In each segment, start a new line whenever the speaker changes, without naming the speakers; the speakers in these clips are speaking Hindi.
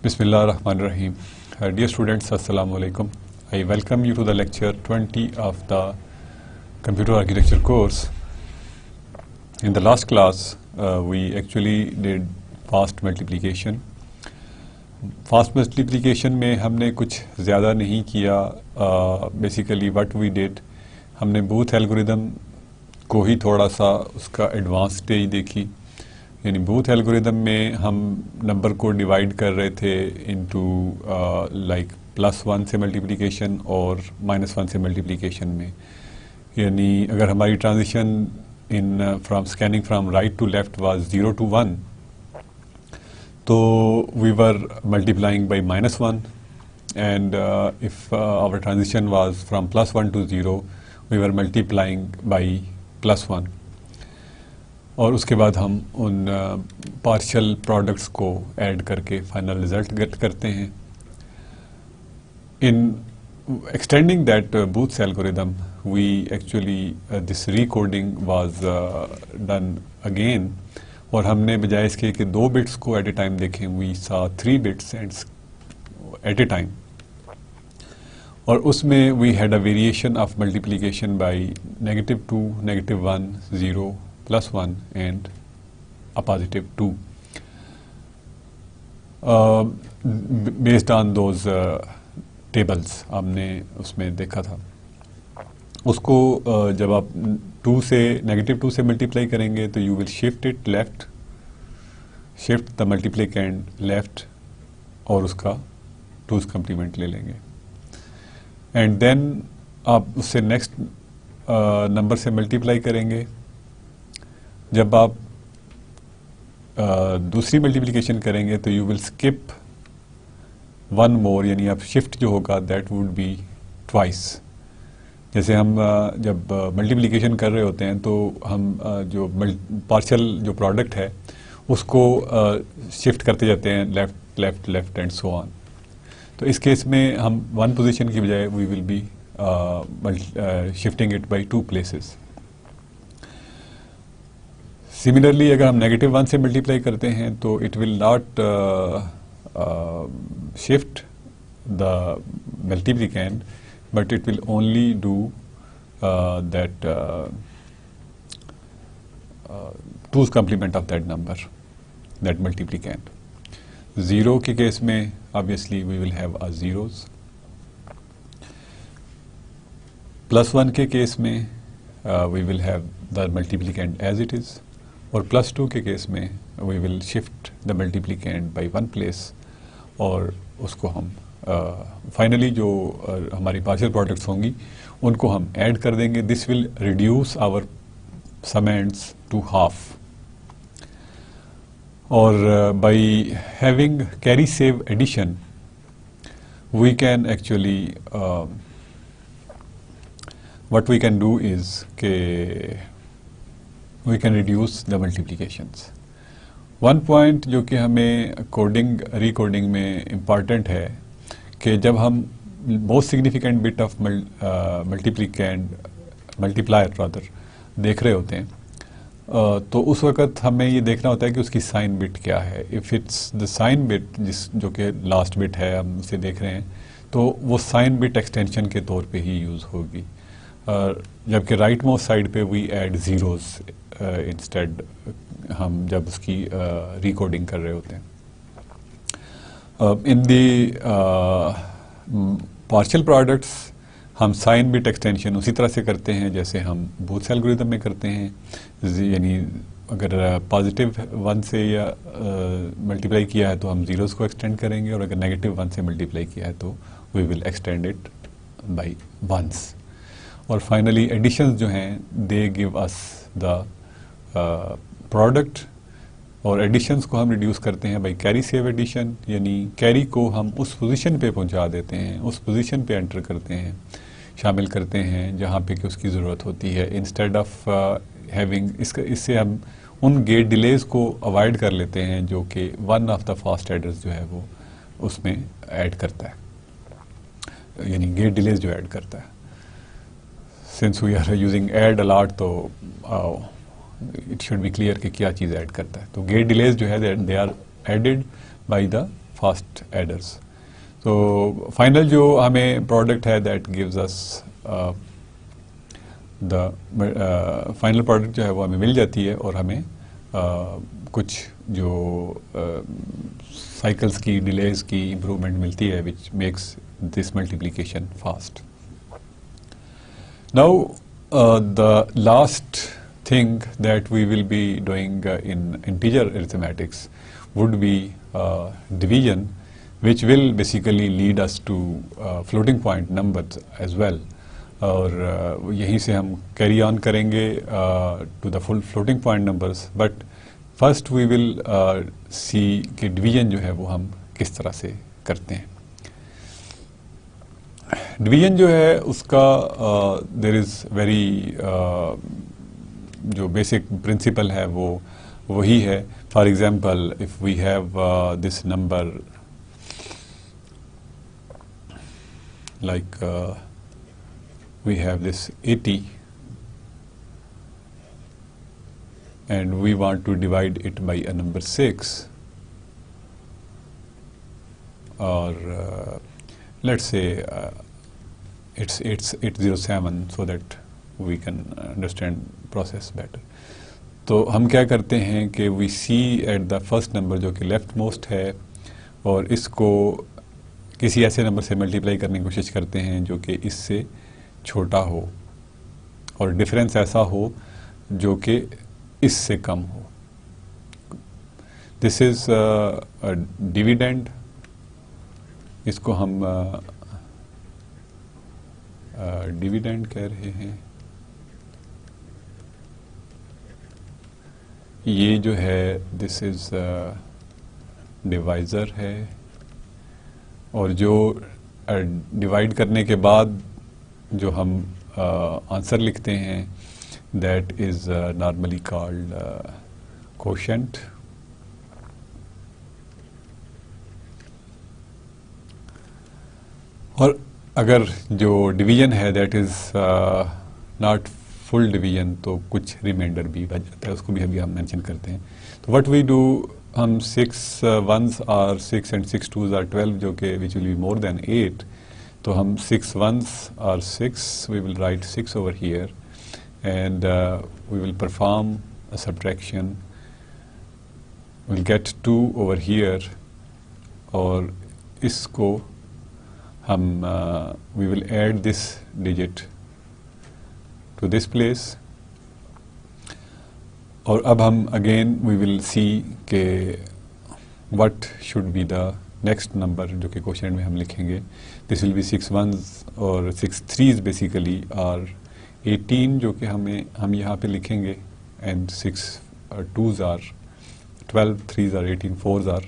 Bismillahirrahmanirrahim. Dear students, Assalamu alaikum. I welcome you to the lecture 20 of the computer architecture course. In the last class, we actually did fast multiplication. Fast multiplication में हमने कुछ ज़्यादा नहीं किया. Basically what we did, हमने बूथ एल्गोरिदम को ही थोड़ा सा उसका एडवांस स्टेज देखी. यानी बूथ एल्गोरिदम में हम नंबर को डिवाइड कर रहे थे इनटू लाइक +1 से मल्टीप्लिकेशन और -1 से मल्टीप्लिकेशन में. यानी अगर हमारी transition in from scanning from right to left was 0 to 1, तो we were multiplying by -1, and if our transition was from +1 to 0, we were multiplying by +1. और उसके बाद हम उन पार्शियल प्रोडक्ट्स को ऐड करके फाइनल रिजल्ट गेट करते हैं. In extending that Booth's algorithm we actually this recoding was done again, और हमने बजाय इसके कि 2 बिट्स को एट ए टाइम देखें, we saw 3 bits at a time. और उसमें we had a variation of multiplication by -2, -1, 0, +1 and a +2 based on those tables हमने उसमें देखा था. उसको जब आप 2 से -2 से मल्टीप्लाई करेंगे तो you will shift it left, shift the multiplicand left, और उसका 2's कम्प्लीमेंट ले लेंगे. एंड देन आप उससे नेक्स्ट नंबर से मल्टीप्लाई करेंगे. जब आप दूसरी मल्टीप्लिकेशन करेंगे तो यू विल स्किप 1 मोर, यानी आप शिफ्ट जो होगा दैट वुड बी ट्वाइस. जैसे हम जब मल्टीप्लिकेशन कर रहे होते हैं तो हम जो पार्शियल जो प्रोडक्ट है उसको शिफ्ट करते जाते हैं left left left and so on. तो इस केस में हम 1 पोजीशन की बजाय we will be shifting it by 2 places. Similarly अगर हम -1 से मल्टीप्लाई करते हैं तो it will not shift the multiplicand, but it will only do that 2's complement of that number, that multiplicand. 0 के केस में obviously we will have a zeros. +1 के केस में we will have the multiplicand as it is, और +2 के केस में we will shift the multiplicand by 1 place, और उसको हम फाइनली जो हमारी पार्शियल प्रोडक्ट्स होंगी उनको हम ऐड कर देंगे. This will reduce our summands to half. और by having carry save addition we can actually what we can do is के we can reduce the multiplications. One point जो कि हमें कोडिंग रिकोडिंग में इम्पॉर्टेंट है कि जब हम most significant bit of multiplier rather देख रहे होते हैं तो उस वक़्त हमें ये देखना होता है कि उसकी साइन बिट क्या है. If it's the sign bit जो कि लास्ट बिट है हम उसे देख रहे हैं, तो वो साइन बिट एक्सटेंशन के तौर पे ही यूज़ होगी. जबकि राइट मोस्ट साइड पे वी ऐड ज़ीरोज़ इंस्टेड, हम जब उसकी रिकोडिंग कर रहे होते हैं. इन दी पार्शियल प्रोडक्ट्स हम साइन बिट एक्सटेंशन उसी तरह से करते हैं जैसे हम बूथ एल्गोरिदम में करते हैं. यानी अगर +1 से या मल्टीप्लाई किया है तो हम ज़ीरोज़ को एक्सटेंड करेंगे, और अगर -1 से मल्टीप्लाई किया है तो we will extend it by 1s. और फाइनली एडिशंस जो हैं they give us the product, और एडिशंस को हम रिड्यूस करते हैं बाय कैरी सेव एडिशन. यानी कैरी को हम उस पोजीशन पे पहुंचा देते हैं, उस पोजीशन पे एंटर करते हैं, शामिल करते हैं जहाँ पे कि उसकी ज़रूरत होती है, इंस्टेड ऑफ हैविंग. इससे हम उन गेट डिलेज को अवॉइड कर लेते हैं जो कि one of the fast aiders जो है वो उसमें ऐड करता है, यानी गेट डिलेज जो ऐड करता है. Since we are using add a lot तो इट शुड बी क्लियर कि क्या चीज़ ऐड करता है. तो गेट डिलेज जो है they are added by the fast adders. तो फाइनल जो हमें प्रोडक्ट है that gives us the final product जो है वो हमें मिल जाती है और हमें कुछ जो साइकिल्स की डिलेज की इम्प्रूवमेंट मिलती है which makes this multiplication fast. Now the last thing that we will be doing in integer arithmetics would be division, which will basically lead us to floating point numbers as well. और यहीं से हम carry on करेंगे to the full floating point numbers, but first we will see कि division जो है वो हम किस तरह से करते हैं। division जो है उसका there is very जो बेसिक प्रिंसिपल है वो वही है। For example if we have this number like we have this 80 and we want to divide it by a number 6 और let's say it's 807 so that we can understand process better। तो हम क्या करते हैं कि we see at the first number जो कि लेफ्ट मोस्ट है और इसको किसी ऐसे नंबर से मल्टीप्लाई करने की कोशिश करते हैं जो कि इससे छोटा हो और डिफरेंस ऐसा हो जो कि इससे कम हो। दिस इज डिविडेंड, इसको हम डिविडेंड कह रहे हैं। ये जो है दिस इज डिवाइज़र है और जो डिवाइड करने के बाद जो हम आंसर लिखते हैं that is normally called quotient. और अगर जो डिवीजन है that is not full division तो कुछ रिमाइंडर भी बच जाता है, उसको भी अभी हम मेंशन करते हैं। तो व्हाट वी डू, हम 6 1s are 6 and 6 2s are 12 जो कि which will be more than 8, तो हम 6 1s are 6, we will write 6 over here and we will perform a subtraction, will get 2 over here और इसको हम we will add this digit to this place और अब हम again we will see के what should be the next number जो कि क्वेश्चन में हम लिखेंगे। this will be 6 1s और 6 3s basically are 18 जो कि हम यहाँ पे लिखेंगे and 6 2s are 12, 3s are 18, 4s are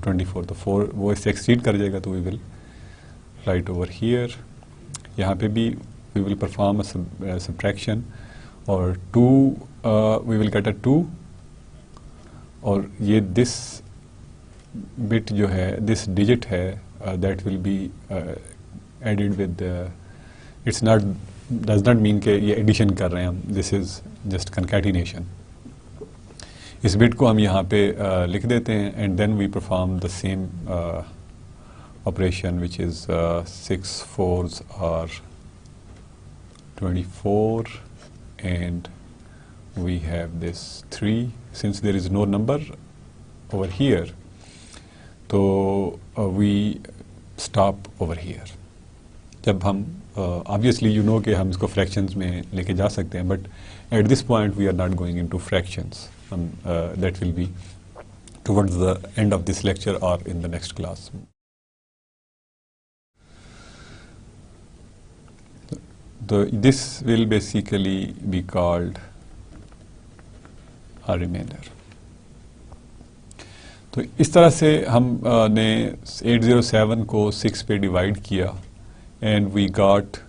24, तो 4 वो इससे एक्सीड कर जाएगा तो we will write over here। यहाँ पे भी we will perform a subtraction और 2 we will get a 2 और ये this bit जो है this digit है that will be added with it's not does not mean कि ये addition कर रहे हैं हम, this is just concatenation। इस bit को हम यहाँ पे लिख देते हैं and then we perform the same operation which is 6 4s are 24 and we have this 3 since there is no number over here तो we stop over here। जब हम obviously you know कि हम इसको fractions में लेके जा सकते हैं but at this point we are not going into fractions, that will be towards the end of this lecture or in the next class। So this will basically be called a remainder। तो इस तरह से हम ने 807 को 6 पे डिवाइड किया and we got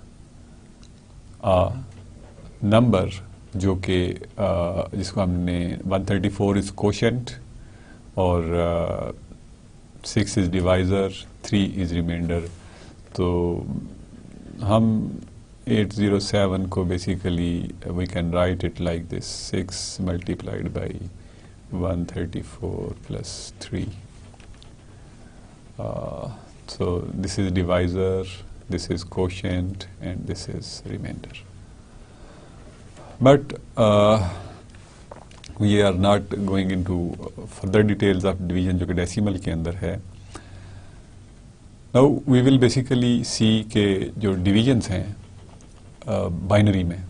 a number जो कि जिसको हमने 134 is quotient और 6 is divisor, 3 is remainder। तो हम 807 को basically we can write it like this, 6 multiplied by 134 plus 3 So this is divisor, this is quotient, and this is remainder. But we are not going into further details of division जो कि decimal के अंदर है. Now we will basically see के जो divisions हैं binary में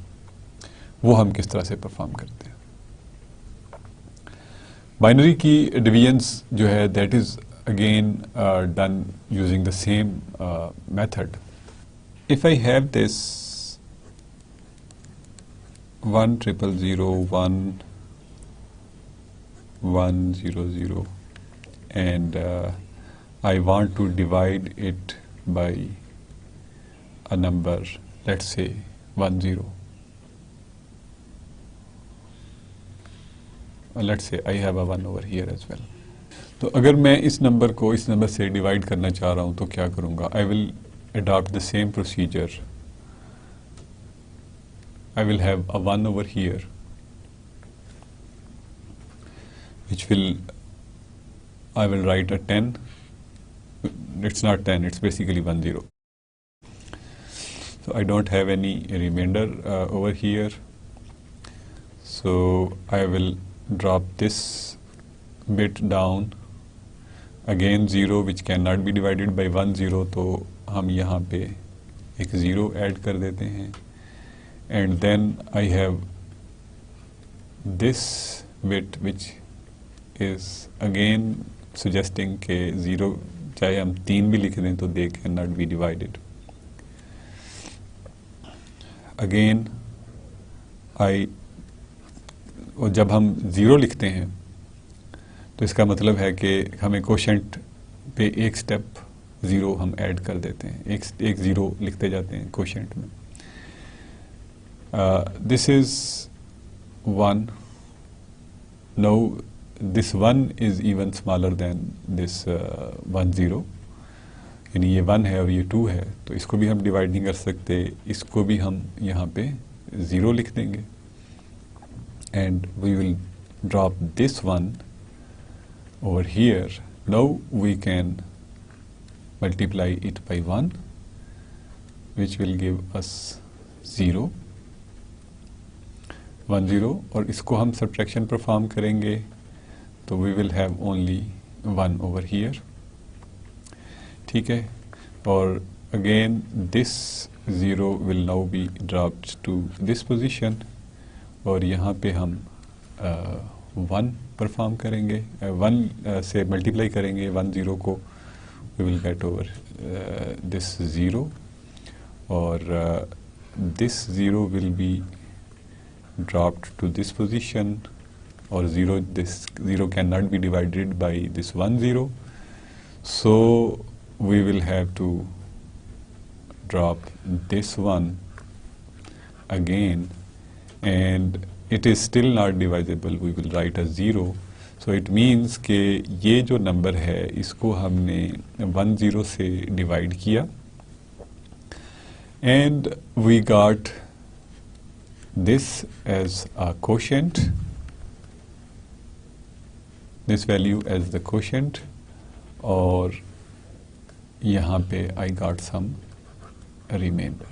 वो हम किस तरह से perform करते हैं. Binary की divisions जो है that is again done using the same method. If I have this 100011100 and I want to divide it by a number, let's say 10. Let's say I have a 1 over here as well. तो अगर मैं इस नंबर को इस नंबर से डिवाइड करना चाह रहा हूँ तो क्या करूँगा? I will adopt the same procedure. I will have a 1 over here, which will, I will write a 10. It's not 10, it's basically 10. So I don't have any remainder over here. So I will drop this bit down. Again 0 which cannot be divided by 1 0, तो हम यहाँ पे एक 0 ऐड कर देते हैं. And then I have this bit which is again suggesting के 0 चाहे हम 3 भी लिख दें तो they cannot be divided. Again और जब हम 0 लिखते हैं तो इसका मतलब है कि हमें कोशेंट पे एक स्टेप 0 हम ऐड कर देते हैं, एक 0 लिखते जाते हैं कोशेंट में. This is 1. Now this 1 is even smaller than this 1 0. यानी ये 1 है और ये 2 है, तो इसको भी हम डिवाइड नहीं कर सकते, इसको भी हम यहाँ पे 0 लिख देंगे. And we will drop this one over here. Now we can multiply it by 1, which will give us 0, 1 0, और इसको हम subtraction perform करेंगे तो we will have only 1 over here. ठीक है, और again this 0 will now be dropped to this position, और यहाँ पे हम 1 परफॉर्म करेंगे, 1 से मल्टीप्लाई करेंगे 1 0 को, we will get over this 0, और this 0 will be dropped to this position, or this 0 cannot be divided by this 1 0, so we will have to drop this one again, and it is still not divisible. We will write a 0. So it means कि ये जो नंबर है इसको हमने 1 0 से डिवाइड किया, and we got this as a quotient, this value as the quotient, और यहाँ पे I got some remainder.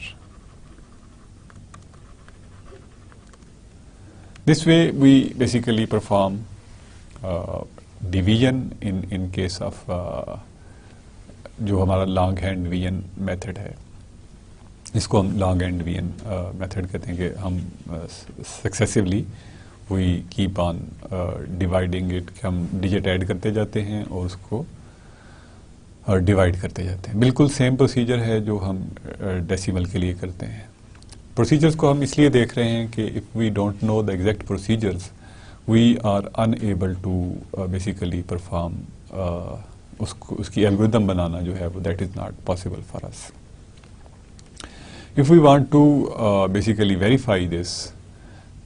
This way we basically perform division in case of जो हमारा long hand division method है, इसको हम long hand division method कहते हैं कि हम successively we keep on dividing it, कि हम digit add करते जाते हैं और उसको divide करते जाते हैं. बिल्कुल same procedure है जो हम decimal के लिए करते हैं. Procedures को हम इसलिए देख रहे हैं कि if we don't know the exact procedures, we are unable to basically perform उसकी algorithm बनाना जो है वो that is not possible for us. If we want to basically verify this,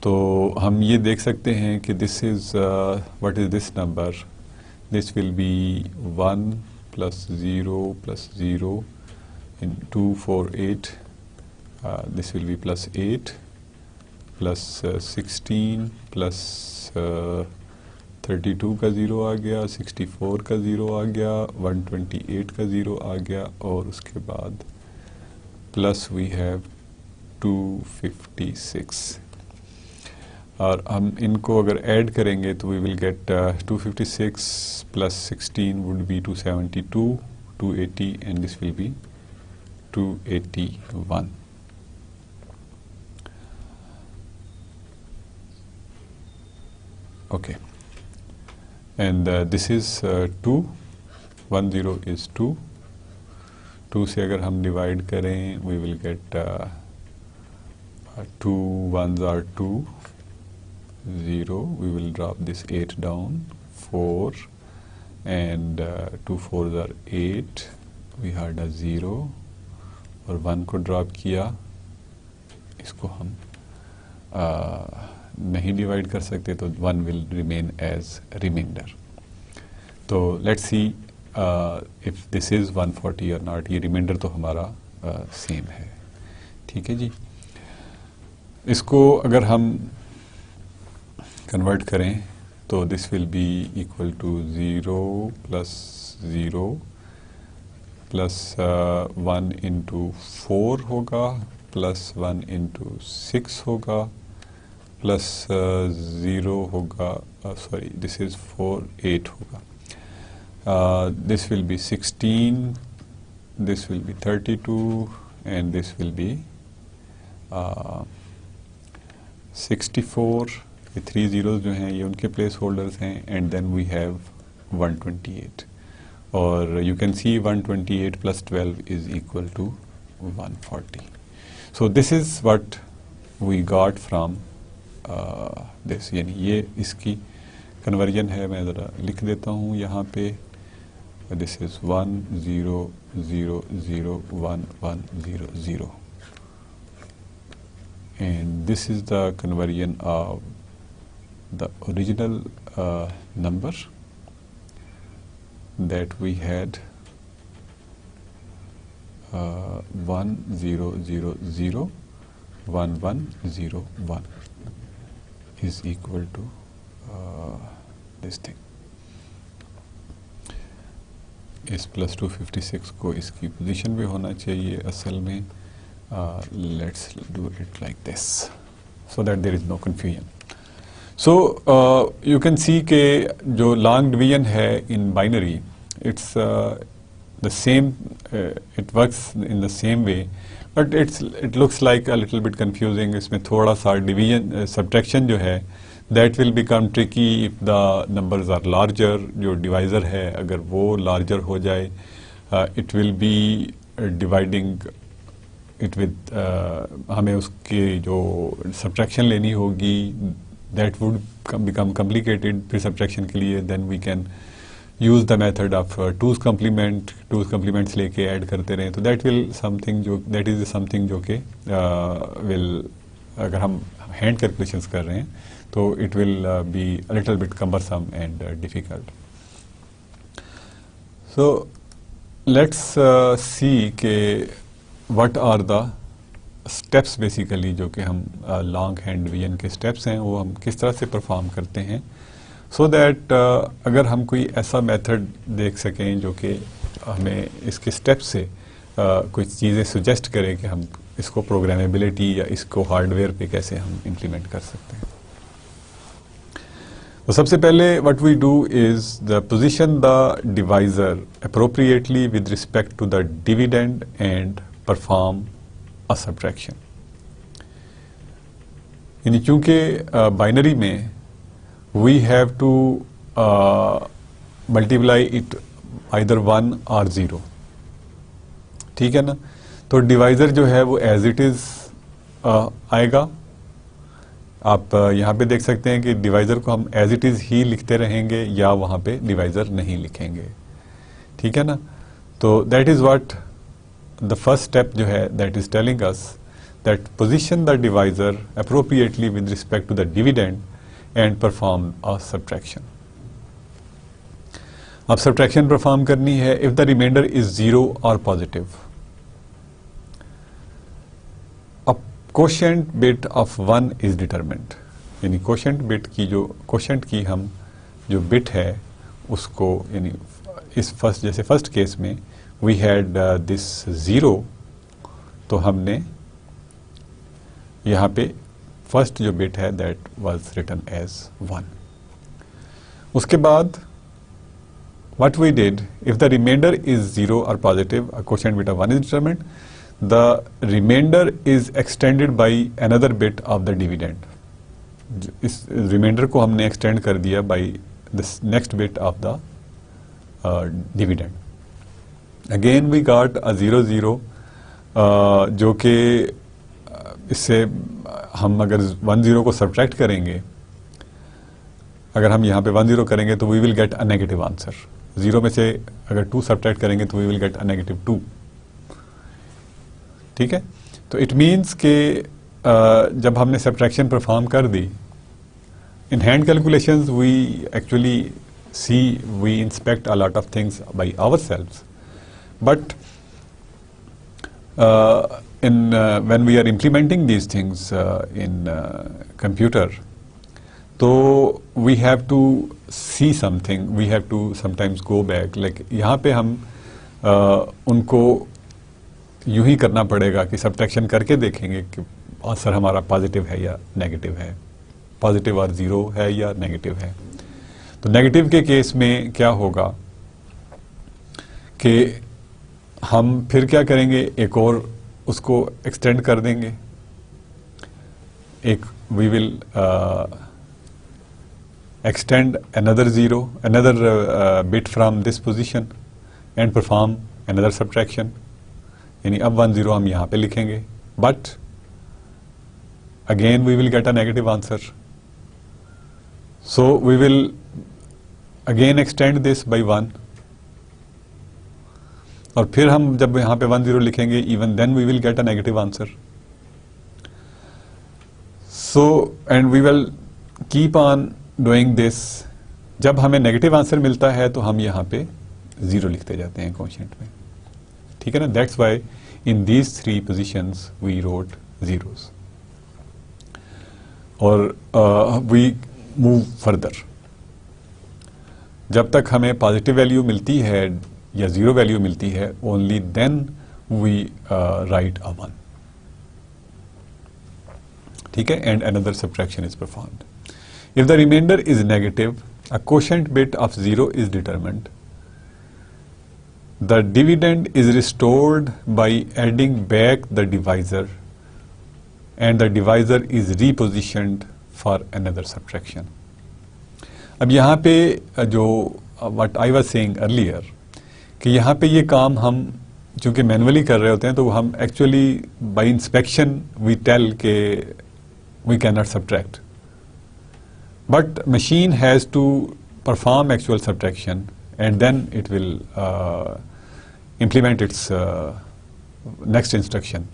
तो हम ये देख सकते हैं कि this is what is this number? This will be 1 plus 0 plus 0 in 2 4 8. This will be plus 8 plus 16 plus 32 का ज़ीरो आ गया, 64 का ज़ीरो आ गया, 128 का ज़ीरो आ गया, और उसके बाद प्लस वी हैव 256। और हम इनको अगर ऐड करेंगे तो we will get 256 plus 16 would be 272, 280 and this will be 281. Okay, and this is 2, 1 0 is 2, 2 से अगर हम डिवाइड करें we will get 2 1s are 2, 0, we will drop this 8 down, 4, and 2 4s are 8, we had a 0, और 1 को ड्रॉप किया, इसको हम नहीं डिवाइड कर सकते तो 1 विल रिमेन एज रिमाइंडर. तो let's see if this is 140 और नॉट. ये रिमाइंडर तो हमारा सेम है. ठीक है जी. इसको अगर हम कन्वर्ट करें तो this will be equal to 0 plus 0 plus 1 into 4 होगा, प्लस 1 इंटू 6 होगा, प्लस 0 होगा, सॉरी दिस इज़ 4 8 होगा. This will be 16, this will be 32 and this will be 64. ये 3 ज़ीरोज़ जो हैं ये उनके प्लेस होल्डर्स हैं. एंड देन वी हैव 128, और you can see 128 plus 12 is equal to 140. So this is what we got from this. यानी ये इसकी कन्वर्जन है. मैं ज़रा लिख देता हूँ यहाँ पे. This is 1 0 0 0 1 1 0 0, and this is the conversion of the original number that we had 1 0 0 0 1 1 0 1 is equal to this thing. इस प्लस 256 को इसकी पोजीशन पे होना चाहिए असल में. Let's do it like this so that there is no confusion. So you can see के जो लॉन्ग डिवीजन है in binary, it's the same, it works in the same way, but it looks like a little bit confusing. इसमें थोड़ा सा डिवीजन सब्ट्रैक्शन जो है that will become tricky if the numbers are larger. जो डिवाइज़र है अगर वो लार्जर हो जाए, it will be dividing it with, हमें उसके जो सब्ट्रैक्शन लेनी होगी दैट वुड बिकम कॉम्प्लिकेटेड फिर सब्ट्रैक्शन के लिए. Then we can use the method of two's complements लेके ऐड करते रहें. तो दैट विल समथिंग जो दैट इज़ समथिंग जो कि विल, अगर हम हैंड कैलकुलेशंस कर रहे हैं तो it will be a little bit cumbersome and difficult. So let's see के what are the steps basically जो कि हम लॉन्ग हैंड डिवीजन के स्टेप्स हैं वो हम किस तरह से परफॉर्म करते हैं, सो दैट अगर हम कोई ऐसा मेथड देख सकें जो कि हमें इसके स्टेप्स से कुछ चीज़ें सुजेस्ट करें कि हम इसको प्रोग्रामेबिलिटी या इसको हार्डवेयर पे कैसे हम इम्प्लीमेंट कर सकते हैं. तो सबसे पहले what we do is the position the divisor appropriately with respect to the dividend and perform a subtraction. यानी चूँकि बाइनरी में we have to multiply it either 1 और 0. ठीक है ना. तो डिवाइज़र जो है वो एज इट इज़ आएगा. आप यहाँ पे देख सकते हैं कि डिवाइज़र को हम एज इट इज़ ही लिखते रहेंगे या वहाँ पे डिवाइज़र नहीं लिखेंगे. ठीक है ना. तो that is what the first step जो है that is telling us that position the divisor appropriately with respect to the dividend and perform a subtraction. अब सब्ट्रैक्शन परफॉर्म करनी है इफ़ द रिमाइंडर इज़ 0 और positive. quotient bit of 1 is determined. यानी quotient bit की जो quotient की हम जो बिट है उसको, यानी इस जैसे फर्स्ट केस में वी हैड दिस 0, तो हमने यहाँ पे फर्स्ट जो बिट है दैट वाज रिटन एज 1. उसके बाद what we did, if the remainder is 0 or positive, a quotient bit of 1 is determined, the remainder is extended by another bit of the dividend. इस remainder को हमने extend कर दिया by this next bit of the dividend. Again we got a 0 0, जो कि इससे हम अगर 1 0 को subtract करेंगे, अगर हम यहाँ पे 1 0 करेंगे तो we will get a negative answer. 0 में से अगर 2 सब्ट्रैक्ट करेंगे तो we will get a negative 2. ठीक है, तो इट मीन्स के जब हमने सब्ट्रैक्शन परफॉर्म कर दी, in hand calculations we actually see, we inspect a lot of things by ourselves, but in when we are implementing these things in computer, तो we have to see something, we have to sometimes go back. Like यहाँ पे हम उनको यूं ही करना पड़ेगा कि सब्ट्रैक्शन करके देखेंगे कि आंसर हमारा पॉजिटिव है या नेगेटिव है, पॉजिटिव और 0 है या नेगेटिव है. तो नेगेटिव के केस में क्या होगा कि हम फिर क्या करेंगे, एक और उसको एक्सटेंड कर देंगे. एक we will extend another 0, another bit from this position and perform another subtraction. यानी अब 1 0 हम यहाँ पे लिखेंगे, but again we will get a negative answer. So we will again extend this by 1, और फिर हम जब यहाँ पे 1 0 लिखेंगे, even then we will get a negative answer. So and we will keep on doing this. जब हमें नेगेटिव आंसर मिलता है तो हम यहाँ पे 0 लिखते जाते हैं क्वोशिएंट में. ठीक है ना, that's why in these 3 positions we wrote zeros. और वी मूव फर्दर. जब तक हमें पॉजिटिव वैल्यू मिलती है या 0 वैल्यू मिलती है, only then we write a 1. ठीक है, and another subtraction is performed. If the remainder is negative, a quotient bit of 0 is determined. The dividend is restored by adding back the divisor, and the divisor is repositioned for another subtraction. अब यहाँ पे जो what I was saying earlier, कि यहाँ पे ये काम हम चूँकि मैनुअली कर रहे होते हैं, तो हम actually by inspection we tell के we cannot subtract. But machine has to perform actual subtraction, and then it will implement its next instruction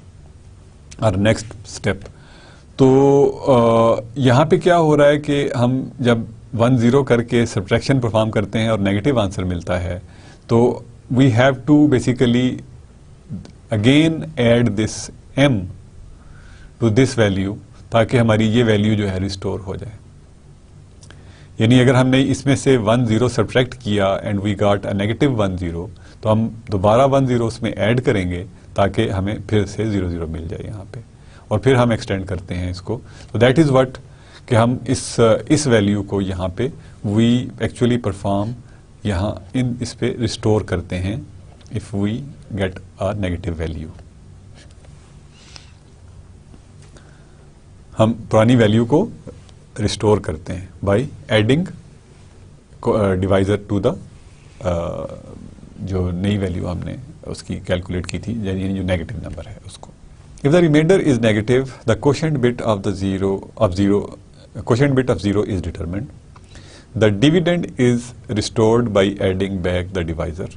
or next step. तो यहाँ पे क्या हो रहा है कि हम जब 1 0 करके सब्ट्रैक्शन परफॉर्म करते हैं और नेगेटिव आंसर मिलता है, तो we have to basically again add this m to this value, ताकि हमारी ये वैल्यू जो है रिस्टोर हो जाए. यानी अगर हमने इसमें से 1 0 सब्ट्रैक्ट किया and we got a negative 1 0, तो हम दोबारा 1 0 उसमें ऐड करेंगे ताकि हमें फिर से 0 0 मिल जाए यहाँ पे, और फिर हम एक्सटेंड करते हैं इसको. तो दैट इज़ व्हाट कि हम इस वैल्यू को यहाँ पे वी एक्चुअली परफॉर्म यहाँ इस पे रिस्टोर करते हैं if we get a negative value. हम पुरानी वैल्यू को रिस्टोर करते हैं by adding divisor to the जो नई वैल्यू हमने उसकी कैलकुलेट की थी, यानी जो नेगेटिव नंबर है उसको. If the remainder is negative, the quotient bit of 0 is determined. The dividend is restored by adding back the divisor,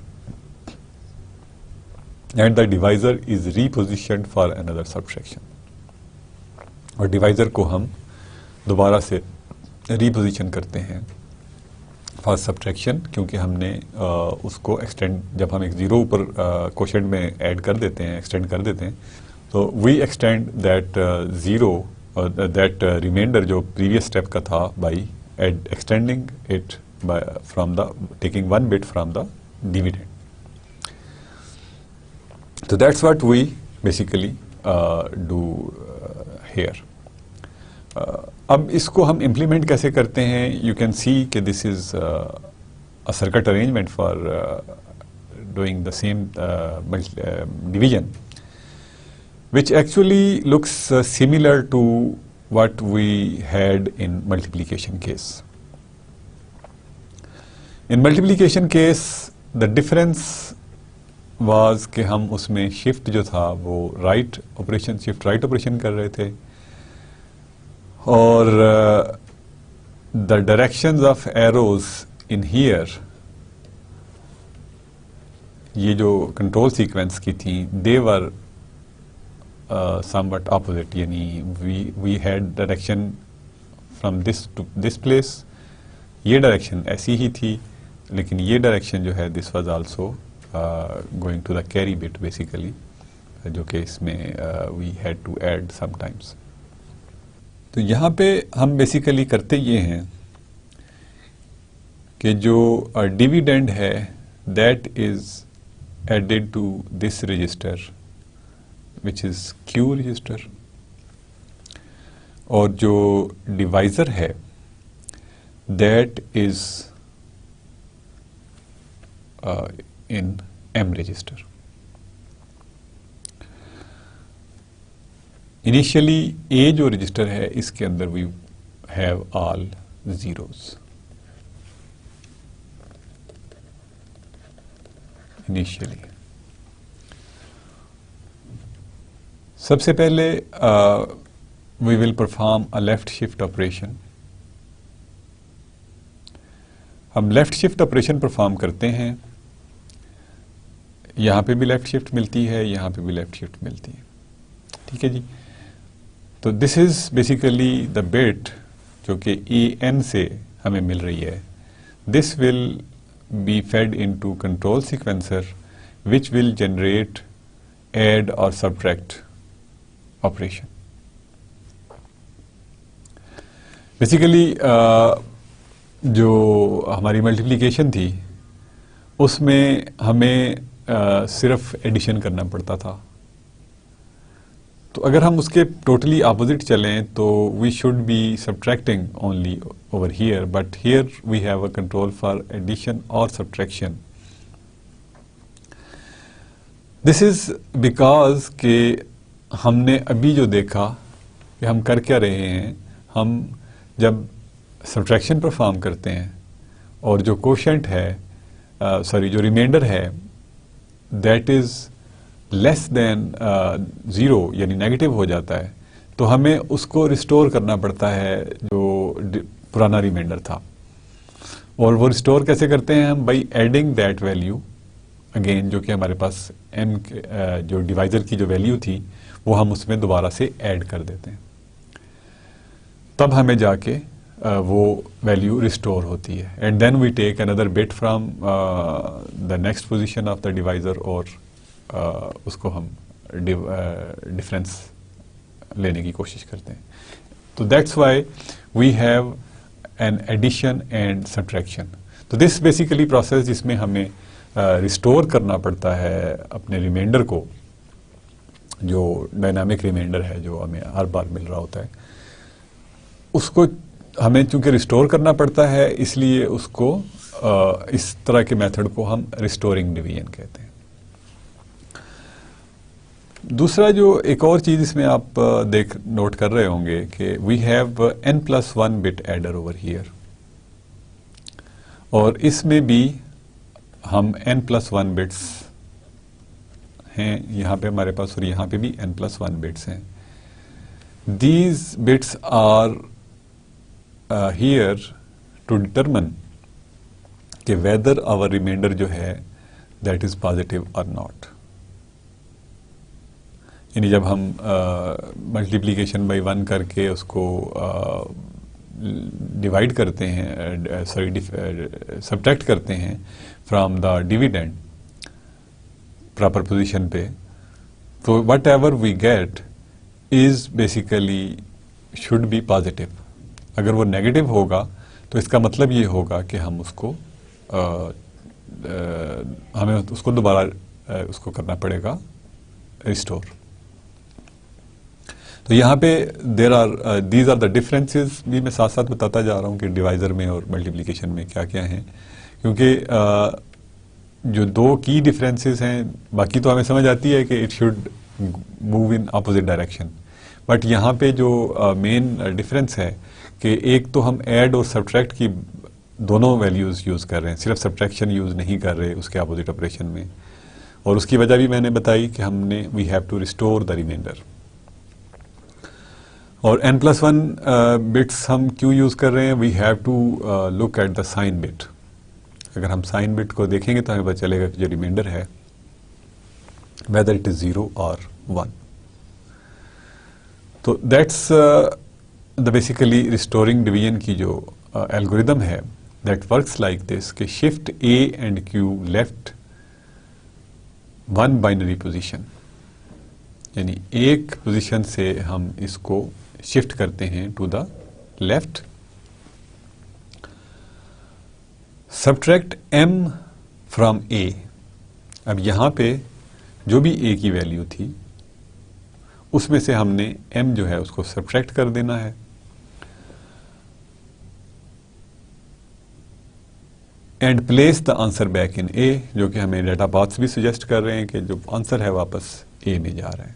and the divisor is repositioned for another subtraction. और डिवाइजर को हम दोबारा से रीपोजिशन करते हैं फॉर सब्ट्रैक्शन, क्योंकि हमने उसको एक्सटेंड, जब हम एक 0 ऊपर क्वोशिएंट में ऐड कर देते हैं, एक्सटेंड कर देते हैं, तो we extend that 0 that remainder जो प्रीवियस स्टेप का था by extending it from the taking 1 bit from the dividend. So that's what we basically do here. अब इसको हम implement कैसे करते हैं? You can see कि this is a circuit arrangement for doing the same division, which actually looks similar to what we had in multiplication case. In multiplication case, the difference was कि हम उसमें shift जो था वो right operation, shift right operation कर रहे थे, और the directions of arrows in here, ये जो control sequence की थी, they were somewhat opposite. यानी we had direction from this to this place, ये direction ऐसी ही थी, लेकिन ये direction जो है this was also going to the carry bit basically, जो कि इसमें we had to add sometimes. तो यहाँ पे हम बेसिकली करते ये हैं कि जो डिविडेंड है that is added to this register which is Q register, और जो डिवाइजर है that is in M register. Initially A जो रजिस्टर है इसके अंदर we have all zeros initially. सबसे पहले we will perform a left shift operation. हम लेफ्ट शिफ्ट ऑपरेशन परफॉर्म करते हैं. यहाँ पे भी लेफ्ट शिफ्ट मिलती है, यहाँ पे भी लेफ्ट शिफ्ट मिलती है. ठीक है जी. तो this is basically the bit जो कि EN से हमें मिल रही है. This will be fed into control sequencer which will generate add और सबट्रैक्ट ऑपरेशन. बेसिकली जो हमारी मल्टीप्लिकेशन थी उसमें हमें सिर्फ एडिशन करना पड़ता था. तो अगर हम उसके टोटली अपोजिट चलें तो we should be subtracting only over here, but here we have a control for addition और सब्ट्रैक्शन. दिस इज बिकॉज के हमने अभी जो देखा कि हम कर क्या रहे हैं. हम जब सब्ट्रैक्शन परफॉर्म करते हैं और जो कोशेंट है जो रिमाइंडर है दैट इज लेस देन 0 यानी नेगेटिव हो जाता है, तो हमें उसको रिस्टोर करना पड़ता है जो पुराना रिमाइंडर था. और वो रिस्टोर कैसे करते हैं हम? By adding that value again, जो कि हमारे पास m जो डिवाइजर की जो वैल्यू थी वो हम उसमें दोबारा से ऐड कर देते हैं. तब हमें जाके वो वैल्यू रिस्टोर होती है. And then we take another bit from the next position of the divisor और उसको हम डिफरेंस लेने की कोशिश करते हैं. तो that's why we have an addition and subtraction. तो दिस बेसिकली प्रोसेस जिसमें हमें रिस्टोर करना पड़ता है अपने रिमाइंडर को, जो डायनामिक रिमाइंडर है जो हमें हर बार मिल रहा होता है, उसको हमें चूंकि रिस्टोर करना पड़ता है इसलिए उसको इस तरह के मेथड को हम रिस्टोरिंग डिवीजन कहते हैं. दूसरा जो एक और चीज इसमें आप नोट कर रहे होंगे कि we have n+1 bit adder over here, और इसमें भी हम n+1 बिट्स हैं यहाँ पे हमारे पास, और यहाँ पे भी n+1 बिट्स हैं. These bits are here to determine कि वेदर आवर रिमाइंडर जो है दैट इज पॉजिटिव और नॉट. यानी जब हम मल्टीप्लिकेशन बाई 1 करके उसको डिवाइड करते हैं, सब्ट्रैक्ट करते हैं from the dividend proper position पे, तो whatever we get is basically should be positive. अगर वो नेगेटिव होगा तो इसका मतलब ये होगा कि हम उसको हमें उसको दोबारा उसको करना पड़ेगा रिस्टोर। तो यहाँ पे दीज आर द डिफरेंसेस भी मैं साथ साथ बताता जा रहा हूँ कि डिवाइज़र में और मल्टीप्लिकेशन में क्या क्या हैं, क्योंकि जो दो की डिफरेंसेस हैं, बाकी तो हमें समझ आती है कि it should move in opposite direction, but यहाँ पे जो मेन डिफरेंस है कि एक तो हम ऐड और सब्ट्रैक्ट की दोनों वैल्यूज़ यूज़ कर रहे हैं, सिर्फ सब्ट्रैक्शन यूज़ नहीं कर रहे उसके अपोजिट ऑपरेशन में, और उसकी वजह भी मैंने बताई कि हमने we have to restore the remainder. और n+1 बिट्स हम क्यों यूज़ कर रहे हैं, we have to look at the sign bit. अगर हम साइन बिट को देखेंगे तो हमें पता चलेगा कि जो रिमाइंडर है वेदर इट इज़ 0 और 1। तो that's the basically restoring division की जो एल्गोरिदम है, दैट वर्क्स लाइक दिस कि shift A and Q left one binary position, यानी एक पोजीशन से हम इसको शिफ्ट करते हैं to the left. Subtract m from A। अब यहाँ पे जो भी A की वैल्यू थी उसमें से हमने m जो है उसको सब्ट्रैक्ट कर देना है। And place the answer back in A, जो कि हमें डेटा पाथ्स भी सजेस्ट कर रहे हैं कि जो आंसर है वापस A में जा रहा है।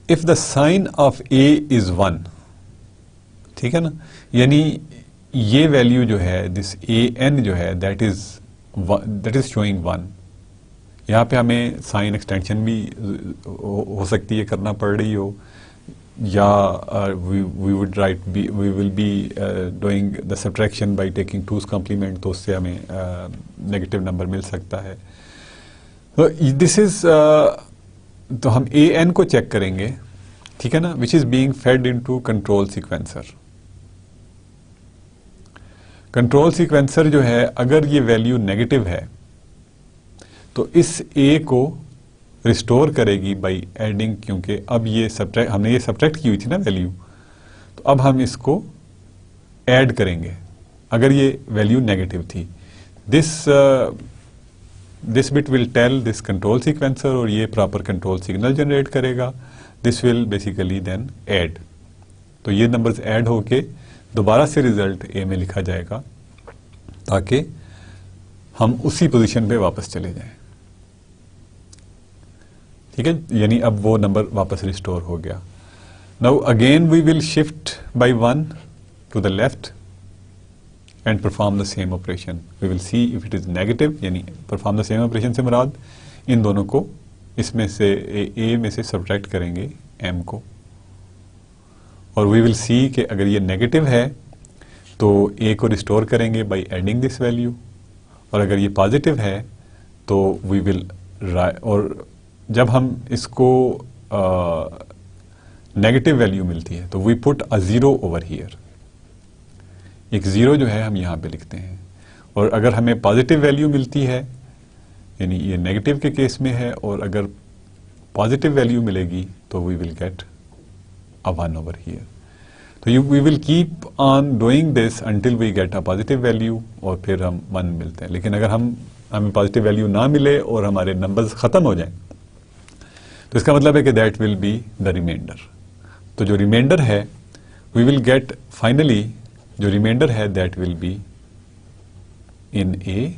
If the sign of A is 1, ठीक है ना, यानी ये वैल्यू जो है दिस AN जो है दैट इज शोइंग 1। यहाँ पे हमें साइन एक्सटेंशन भी हो सकती है, करना पड़ रही हो, या we will be doing the subtraction by taking 2's complement, तो उससे हमें नेगेटिव नंबर मिल सकता है। तो दिस इज तो हम AN को चेक करेंगे, ठीक है ना, which is being fade into control sequencer. Control sequencer जो है अगर ये वैल्यू नेगेटिव है तो इस A को रिस्टोर करेगी बाय एडिंग, क्योंकि अब ये हमने ये सब्ट्रैक्ट की हुई थी ना वैल्यू, तो अब हम इसको ऐड करेंगे अगर ये वैल्यू नेगेटिव थी। This bit will tell this control sequencer, और ये प्रॉपर कंट्रोल सिग्नल जनरेट करेगा। This will basically then add, तो ये नंबर्स ऐड होके दोबारा से रिजल्ट A में लिखा जाएगा ताकि हम उसी पोजीशन पे वापस चले जाएं, ठीक है, यानी अब वो नंबर वापस रिस्टोर हो गया। Now again we will shift by 1 to the left and perform the same operation. We will see if it is negative, यानी perform the same operation से मुराद इन दोनों को इसमें से A में से सब्ट्रैक्ट करेंगे M को, और we will see कि अगर ये नेगेटिव है तो A को रिस्टोर करेंगे by adding this value, और अगर ये पॉजिटिव है तो we will और जब हम इसको नेगेटिव वैल्यू मिलती है तो we put a 0 over here, एक 0 जो है हम यहाँ पे लिखते हैं, और अगर हमें पॉजिटिव वैल्यू मिलती है, यानी ये नेगेटिव के केस में है, और अगर पॉजिटिव वैल्यू मिलेगी तो we will get a 1 over here. तो we will keep on doing this until we get a positive value, और फिर हम 1 मिलते हैं। लेकिन अगर हमें पॉजिटिव वैल्यू ना मिले और हमारे नंबर्स ख़त्म हो जाएं तो इसका मतलब है कि that will be the remainder. तो जो रिमाइंडर है वी विल गेट फाइनली, जो रिमाइंडर है that will be in A,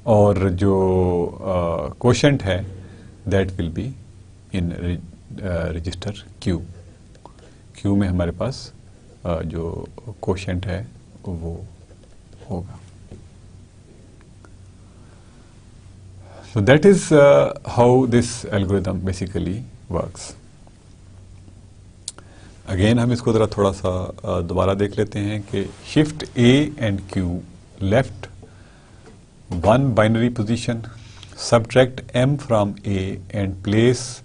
और जो क्वोशंट है that will be in register Q में हमारे पास जो क्वोशंट है वो होगा। So that is how this algorithm basically works. Again हम इसको ज़रा थोड़ा सा दोबारा देख लेते हैं कि shift A and Q left one binary position, subtract M from A and place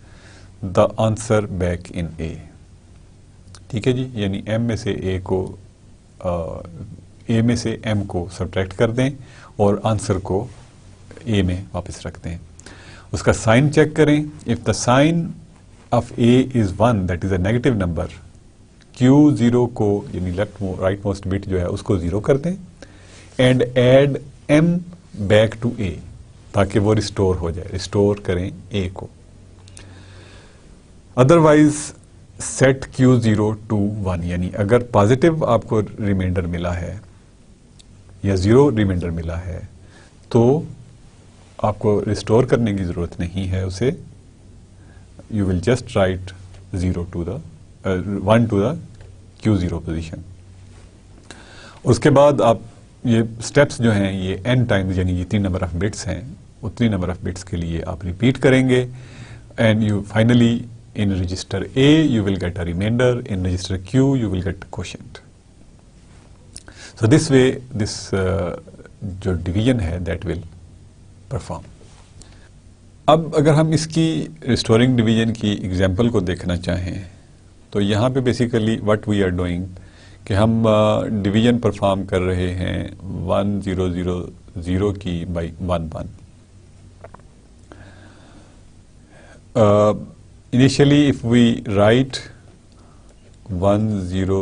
the answer back in A, ठीक है जी, यानी M में से A में से M को सब्ट्रैक्ट कर दें और आंसर को A में वापस रखते हैं। उसका साइन चेक करें. If the sign of a is 1, that is a negative number, Q0 को यानी लेफ्ट राइट मोस्ट बिट जो है उसको 0 कर दें and add m back to a, ताकि वो रिस्टोर हो जाए. रिस्टोर करें a को. अदरवाइज सेट Q0 टू 1, यानी अगर पॉजिटिव आपको रिमाइंडर मिला है या 0 रिमाइंडर मिला है तो आपको रिस्टोर करने की ज़रूरत नहीं है उसे. You will just write 1 to the Q0 position. उसके बाद आप ये स्टेप्स जो हैं ये n टाइम्स, यानी जितनी नंबर ऑफ बिट्स हैं उतनी नंबर ऑफ बिट्स के लिए आप रिपीट करेंगे. And you finally in register A you will get a remainder, in register Q you will get quotient. So this way this जो डिवीजन है that will perform. अब अगर हम इसकी रिस्टोरिंग डिवीजन की एग्जांपल को देखना चाहें तो यहाँ पे basically what we are doing कि हम डिवीजन परफॉर्म कर रहे हैं 1000 की by 11. Initially if we write 100,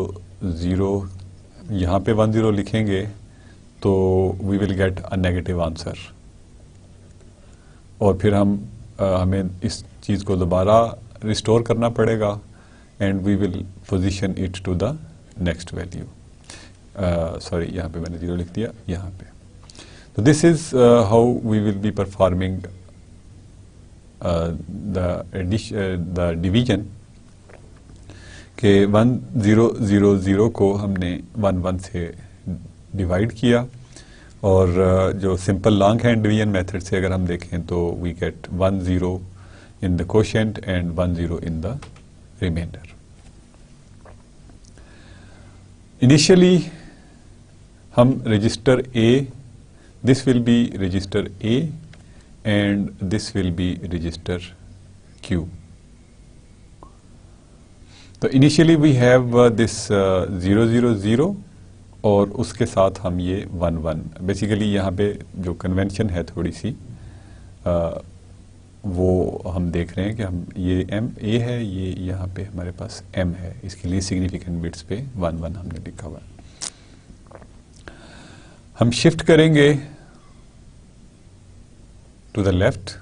यहाँ पे 10 लिखेंगे तो we will get a negative answer. और फिर हमें इस चीज़ को दोबारा रिस्टोर करना पड़ेगा and we will position it to the next value. Sorry, यहाँ पे मैंने 0 लिख दिया यहाँ पे. So this is how we will be performing the division के 1000 को हमने 11 से डिवाइड किया. और जो simple long hand division method से अगर हम देखें तो we get 10 in the quotient and 10 in the remainder. Initially हम register A, this will be register A and this will be register Q. तो initially we have this 000 और उसके साथ हम ये 11. बेसिकली यहाँ पे जो कन्वेंशन है थोड़ी सी वो हम देख रहे हैं कि हम ये A है, ये यहाँ पे हमारे पास M है, इसके लिए सिग्निफिकेंट बिट्स पे 11 हमने लिखा हुआ है. हम शिफ्ट करेंगे टू द लेफ्ट.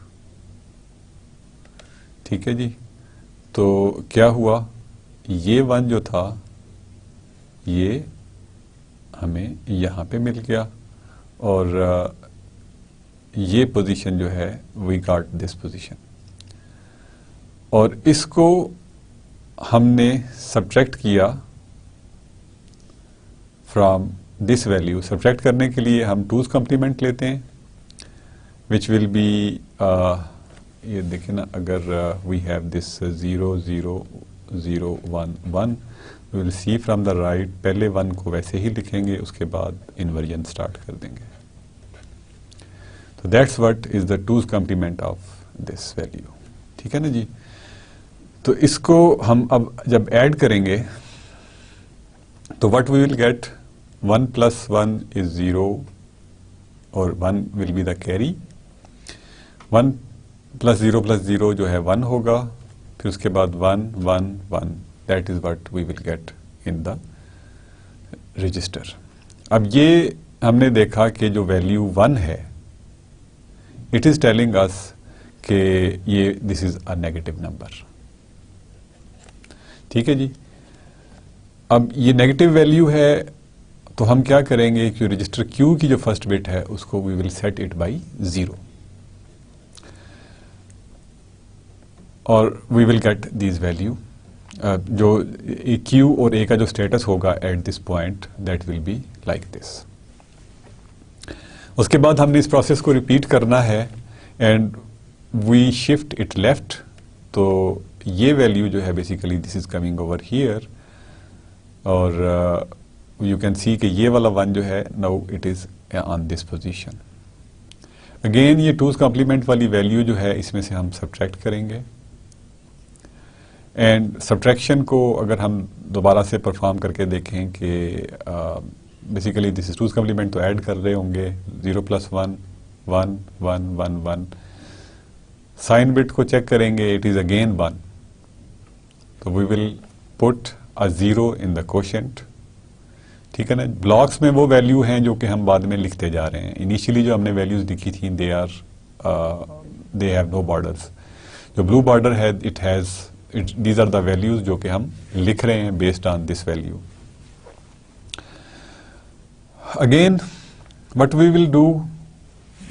ठीक है जी. तो क्या हुआ, ये 1 जो था ये हमें यहाँ पे मिल गया और ये पोजीशन जो है वी गॉट दिस पोजीशन. और इसको हमने सब्ट्रैक्ट किया फ्रॉम दिस वैल्यू. सब्ट्रैक्ट करने के लिए हम 2's कॉम्प्लीमेंट लेते हैं which will be ये देखें ना, अगर we have this 0 0 0 1 1, we will see from the right, पहले 1 को वैसे ही लिखेंगे, उसके बाद इन्वर्जन स्टार्ट कर देंगे. तो that's what is the 2's complement of this value. ठीक है ना जी. तो इसको हम अब जब ऐड करेंगे तो what we will get, 1 plus 1 is 0 और 1 will be the carry. 1 plus 0 जो है 1 होगा, फिर उसके बाद 1 1 1. That is what we will get in the register. अब ये हमने देखा कि जो वैल्यू 1 है इट इज टेलिंग अस कि ये this is a negative number. ठीक है जी. अब ये नेगेटिव वैल्यू है तो हम क्या करेंगे कि रजिस्टर Q की जो फर्स्ट बिट है उसको we will set it by 0 और we will get this value. जो Q और A का जो स्टेटस होगा at this point that will be like this. उसके बाद हमने इस प्रोसेस को रिपीट करना है and we shift it left. तो ये वैल्यू जो है basically this is coming over here और यू कैन सी कि ये वाला 1 जो है now it is on this position. Again ये 2's कॉम्प्लीमेंट वाली वैल्यू जो है इसमें से हम सब्ट्रैक्ट करेंगे एंड सब्ट्रैक्शन को अगर हम दोबारा से परफॉर्म करके देखें कि basically this is 2's complement तो ऐड कर रहे होंगे 0 plus 1 1 1 1 1. साइन बिट को चेक करेंगे, इट इज अगेन 1, तो we will put a 0 in the quotient. ठीक है ना। ब्लॉक्स में वो वैल्यू हैं जो कि हम बाद में लिखते जा रहे हैं। इनिशियली जो हमने वैल्यूज लिखी थी दे हैव नो बॉर्डर्स। जो ब्लू बॉर्डर है दीज आर द वैल्यूज जो कि हम लिख रहे हैं based on this value. Again what we will do,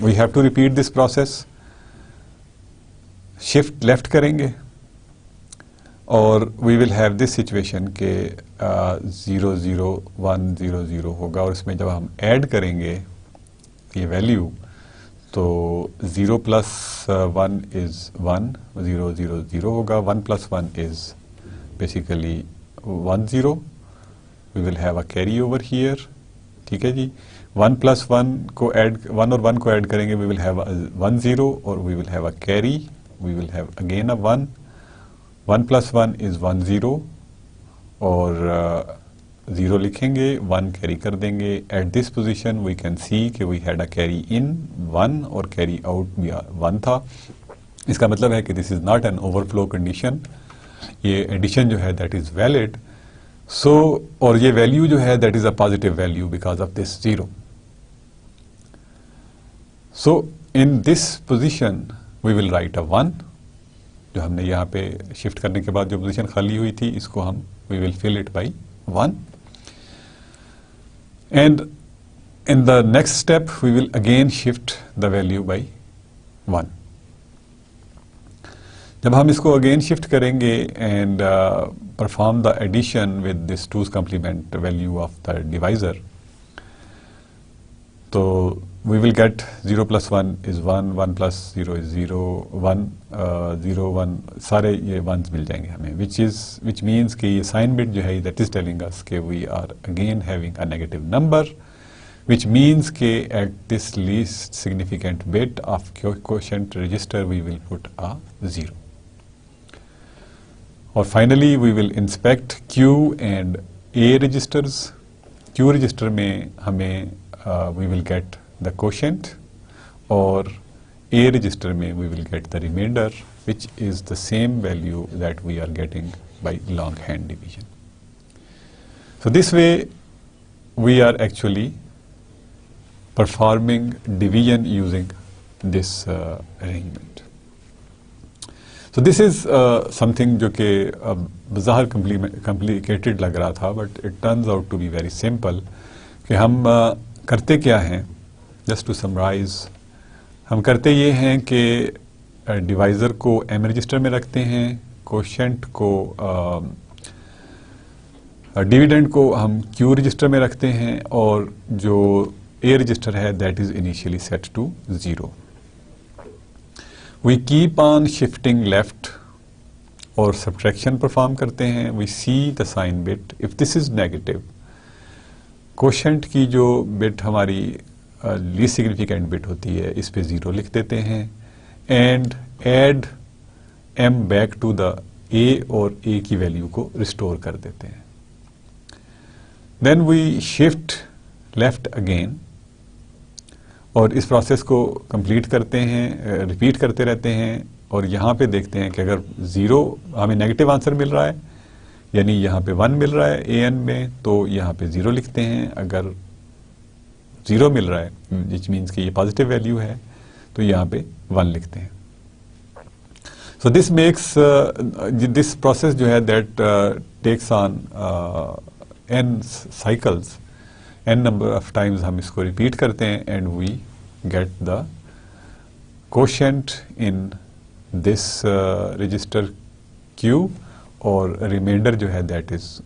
we have to repeat this process. Shift left करेंगे और we will have this situation के 0 0 1 0 0 होगा, और इसमें जब हम ऐड करेंगे ये वैल्यू तो 0 प्लस 1 इज 1, 0 0 0 होगा, 1 plus 1 is basically 1 0। We will have a carry over here. ठीक है जी। 1 प्लस 1 को ऐड 1 और 1 को ऐड करेंगे, वी विल हैव 1 0 और we will have a carry, we will have again a 1, 1 plus 1 is 1 0 और 0 लिखेंगे, 1 कैरी कर देंगे। At this position we can see कि we had a carry in 1 और कैरी आउट भी 1 था। इसका मतलब है कि this is not an overflow condition, ये एडिशन जो है दैट इज वैलिड। सो और ये वैल्यू जो है that is a positive value because of this 0। So in this position we will write a 1, जो हमने यहाँ पे शिफ्ट करने के बाद जो पोजीशन खाली हुई थी इसको हम we will fill it by 1, and in the next step we will again shift the value by 1। जब हम इसको again shift करेंगे and perform the addition with this 2's complement value of the divisor, तो we will get 0 plus 1 is 1, 1 plus 0 is 0, 1 0 1 सारे ये 1s मिल जाएंगे हमें, which means कि ये साइन बिट जो है that is telling us कि we are again having a negative number, which means कि at this least significant bit of quotient register we will put a 0। और finally we will inspect Q and A registers। Q register में हमें we will get the quotient और A register में we will get the remainder, which is the same value that we are getting by longhand division। So this way we are actually performing division using this arrangement। So this is something जो कि बाज़ाहिर complicated लग रहा था, but it turns out to be very simple। कि हम करते क्या हैं, जस्ट टू समराइज, हम करते ये हैं कि डिवाइज़र को एम रजिस्टर में रखते हैं, कोशेंट को डिविडेंड को हम क्यू रजिस्टर में रखते हैं, और जो ए रजिस्टर है that is initially set to 0। We keep on shifting left और सब्ट्रैक्शन परफॉर्म करते हैं। We see the sign bit, if this is negative, quotient की जो बिट हमारी लीस्ट सिग्निफिकेंट बिट होती है इस पे 0 लिख देते हैं, and add m back to the a और a की वैल्यू को रिस्टोर कर देते हैं। Then we shift left again और इस प्रोसेस को कंप्लीट करते हैं, रिपीट करते रहते हैं, और यहाँ पे देखते हैं कि अगर 0 हमें नेगेटिव आंसर मिल रहा है, यानी यहाँ पे 1 मिल रहा है an में, तो यहाँ पे 0 लिखते हैं। अगर 0 मिल रहा है विच मीन्स कि ये पॉजिटिव वैल्यू है, तो यहाँ पे 1 लिखते हैं। So this makes this process जो है that takes on n cycles, n number of times हम इसको रिपीट करते हैं, and we get the quotient in this register Q, और रिमाइंडर जो है that is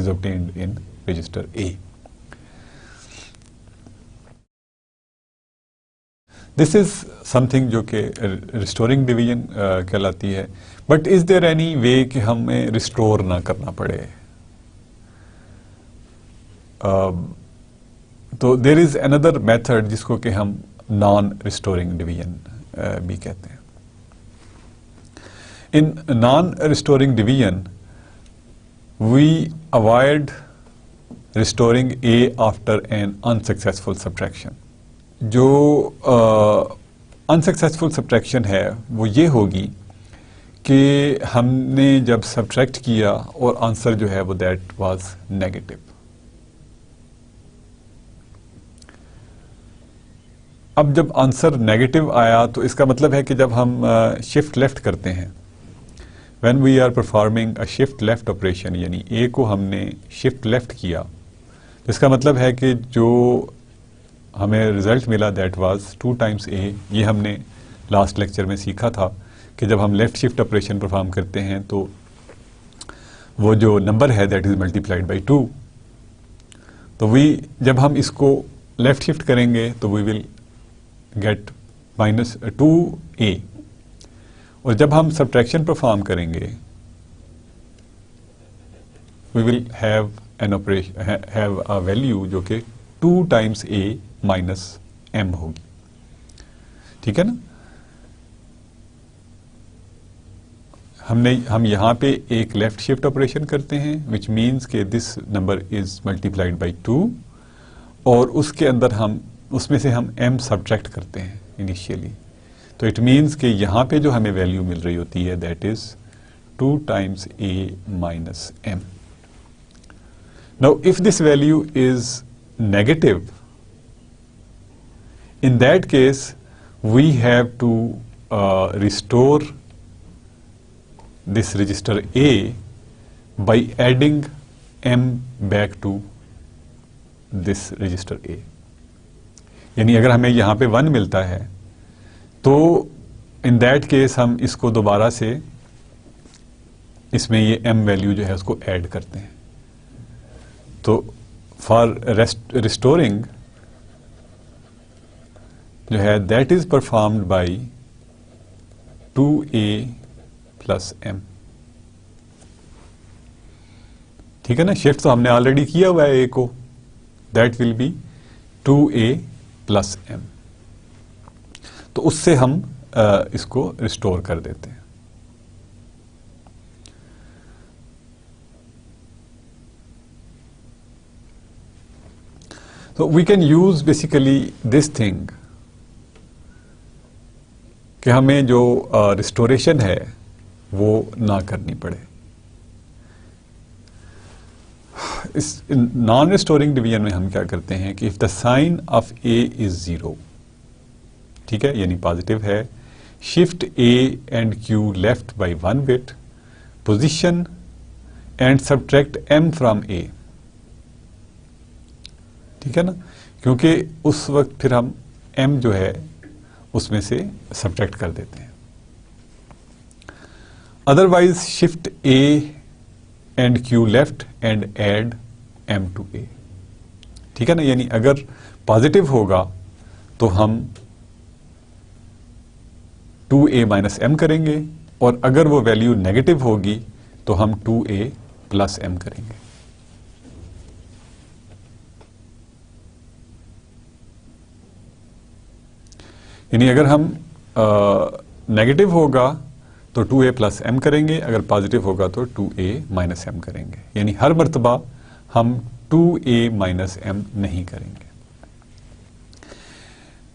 obtained in register A। This is something जो कि रिस्टोरिंग डिवीजन कहलाती है। But is there any way कि हमें रिस्टोर ना करना पड़े? तो देयर इज अनदर मेथड जिसको कि हम नॉन रिस्टोरिंग डिवीजन भी कहते हैं। In non-restoring division, we avoid restoring A after an unsuccessful subtraction। जो अनसक्सेसफुल सब्ट्रैक्शन है वो ये होगी कि हमने जब सब्ट्रैक्ट किया और आंसर जो है वो दैट वाज नेगेटिव। अब जब आंसर नेगेटिव आया तो इसका मतलब है कि जब हम शिफ्ट लेफ्ट करते हैं, when we are performing a shift left operation, यानी ए को हमने शिफ्ट लेफ्ट किया, तो इसका मतलब है कि जो हमें रिजल्ट मिला दैट वाज 2 टाइम्स ए। ये हमने लास्ट लेक्चर में सीखा था कि जब हम लेफ्ट शिफ्ट ऑपरेशन परफॉर्म करते हैं तो वो जो नंबर है दैट इज मल्टीप्लाइड बाई 2। तो जब हम इसको लेफ्ट शिफ्ट करेंगे तो वी विल गेट -2a, और जब हम सब्ट्रैक्शन परफॉर्म करेंगे we will have an operation have a value जो कि 2 टाइम्स a माइनस m होगी। ठीक है ना। हम यहाँ पे एक लेफ्ट शिफ्ट ऑपरेशन करते हैं विच मीन्स के this number is multiplied by 2, और उसके अंदर उसमें से हम m सब्ट्रैक्ट करते हैं इनिशियली। तो इट मीन्स कि यहाँ पे जो हमें वैल्यू मिल रही होती है that is 2 times a minus m। Now if this value is negative, in that case we have to restore this register A by adding m back to this register A। यानी अगर हमें यहाँ पे 1 मिलता है तो in that case हम इसको दोबारा से इसमें ये m वैल्यू जो है उसको ऐड करते हैं। तो फॉर रिस्टोरिंग जो है that is performed by 2a plus m। ठीक है ना। शिफ्ट तो हमने ऑलरेडी किया हुआ है a को, that will B 2a plus m। तो उससे हम इसको रिस्टोर कर देते हैं। तो we can use basically this thing कि हमें जो रिस्टोरेशन है वो ना करनी पड़े। इस नॉन रिस्टोरिंग डिवीजन में हम क्या करते हैं कि if the sign of A is 0, ठीक है, यानी पॉजिटिव है, shift A and Q left by 1 bit, position and subtract m from a। ठीक है ना, क्योंकि उस वक्त फिर हम m जो है उसमें से सब्ट्रैक्ट कर देते हैं। Otherwise shift a and q left and add m to a। ठीक है ना, यानी अगर पॉजिटिव होगा तो हम 2a माइनस m करेंगे, और अगर वो वैल्यू नेगेटिव होगी तो हम 2a प्लस m करेंगे। यानी अगर हम नेगेटिव होगा तो 2a प्लस m करेंगे, अगर पॉजिटिव होगा तो 2a माइनस m करेंगे। यानी हर मर्तबा हम 2a माइनस m नहीं करेंगे।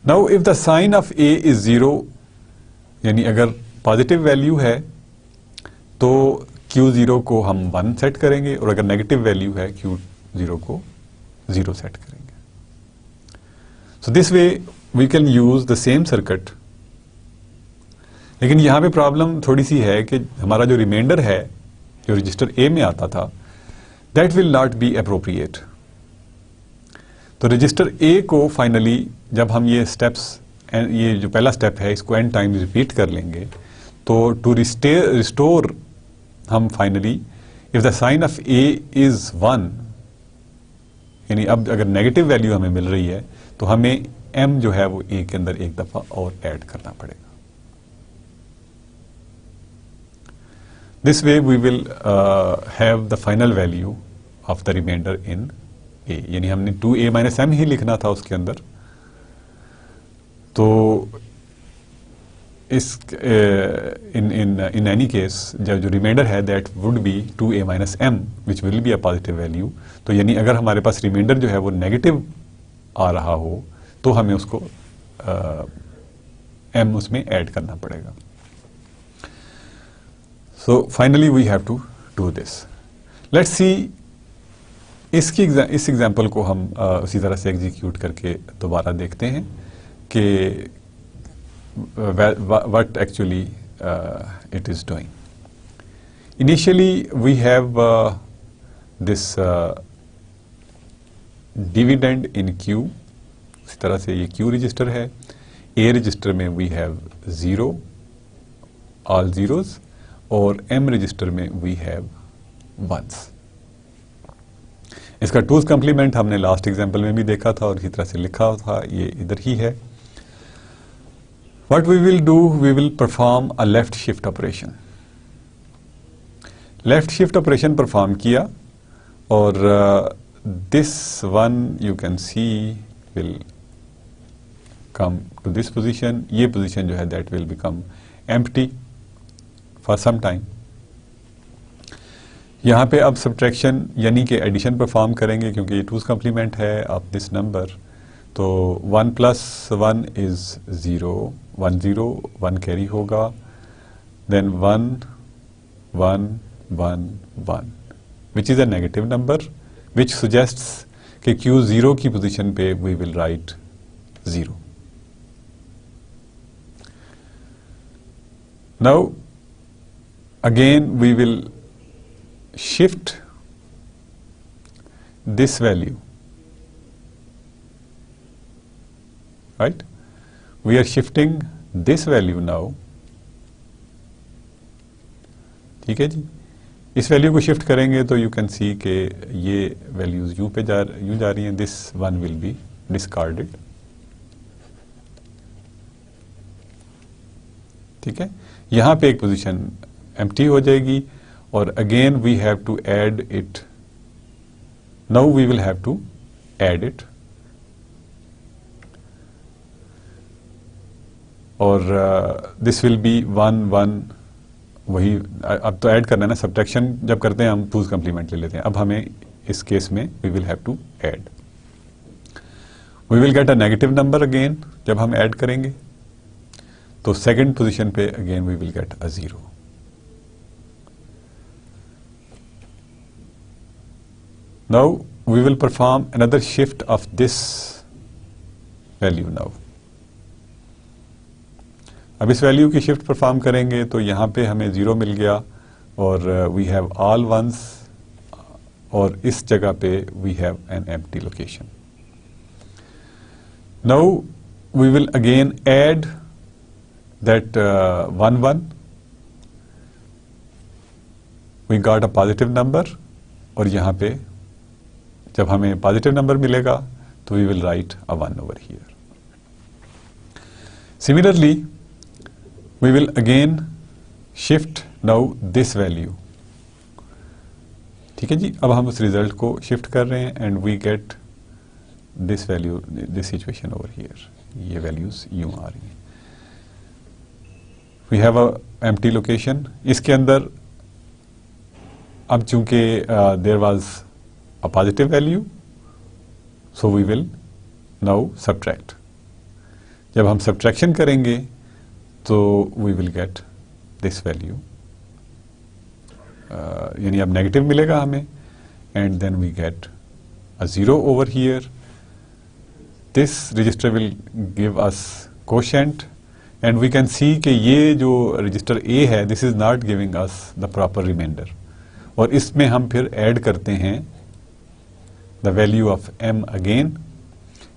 Now if the sign of a is 0, यानी अगर पॉजिटिव वैल्यू है तो q0 को हम 1 सेट करेंगे, और अगर नेगेटिव वैल्यू है q0 को 0 सेट करेंगे। So this way we can use the same circuit. लेकिन यहां पे प्रॉब्लम थोड़ी सी है कि हमारा जो रिमाइंडर है जो रजिस्टर ए में आता था that will not be appropriate. तो रजिस्टर ए को फाइनली जब हम ये स्टेप्स, ये जो पहला स्टेप है इसको n टाइम्स रिपीट कर लेंगे, तो टू रिस्टोर हम finally if the sign of A is 1, यानी अब अगर नेगेटिव वैल्यू हमें मिल रही है तो हमें m जो है वो a के अंदर एक दफा और ऐड करना पड़ेगा। This way we will have the final value of the remainder in a, यानी हमने 2a माइनस m ही लिखना था उसके अंदर। तो इस इन एनी केस जो रिमाइंडर है that would be 2a minus m which will be a positive value. तो यानी अगर हमारे पास रिमाइंडर जो है वो नेगेटिव आ रहा हो तो हमें उसको m उसमें ऐड करना पड़ेगा. So finally we have to do this. Let's see इस एग्जाम्पल को हम उसी तरह से एग्जीक्यूट करके दोबारा देखते हैं कि what actually it is doing. Initially we have this dividend in Q. इसी तरह से ये Q रजिस्टर है. A रजिस्टर में we have 0, all zeros, और M रजिस्टर में we have ones. इसका टूज कम्प्लीमेंट हमने लास्ट एग्जाम्पल में भी देखा था और इसी तरह से लिखा था, ये इधर ही है. What we will do, we will perform a left shift operation. Left shift operation perform किया और this one you can see will come to this position. ये पोजीशन जो है that will become empty for some time. यहाँ पे अब सब्ट्रैक्शन यानी कि एडिशन परफॉर्म करेंगे क्योंकि ये टूज कम्प्लीमेंट है ऑफ दिस नंबर. तो 1 + 1 इज 0, 1 0, 1 कैरी होगा, then 1 1 1 1 which is a negative number which suggests कि Q 0 की पोजीशन पे we will write 0. Now again we will shift this value, right? We are shifting this value now. ठीक है जी. इस वैल्यू को शिफ्ट करेंगे तो यू कैन सी कि ये वैल्यूज यूं जा रही हैं. This one will be discarded. ठीक है. यहां पे एक पोजीशन एम्प्टी हो जाएगी और again we have to add it. Now we will have to add it और दिस विल बी 1 1. वही अब तो ऐड करना है ना. सब्ट्रैक्शन जब करते हैं हम टूज कम्प्लीमेंट ले लेते हैं. अब हमें इस केस में we will have to add. We will get a negative number again जब हम ऐड करेंगे. तो सेकंड पोजीशन पे again we will get a 0. Now we will perform another shift of this value. Now अब इस वैल्यू की शिफ्ट परफॉर्म करेंगे तो यहाँ पे हमें 0 मिल गया और वी हैव ऑल वंस और इस जगह पे we have an empty location. Now we will again add that 1 1. We got a positive number और यहाँ पे जब हमें पॉजिटिव नंबर मिलेगा तो we will write a 1 over here. Similarly we will again shift now this value. ठीक है जी. अब हम उस रिजल्ट को शिफ्ट कर रहे हैं and we get this value, this situation over here. ये वैल्यूज यूं आ रही हैं. We have a empty location. इसके अंदर अब चूंकि there was a positive value so we will now subtract. जब हम सब्ट्रैक्शन करेंगे तो we will get this value, यानी अब नेगेटिव मिलेगा हमें and then we get a 0 over here. This register will give us quotient and we can see कि ये जो रजिस्टर ए है this is not giving us the proper remainder. और इसमें हम फिर ऐड करते हैं the value of m again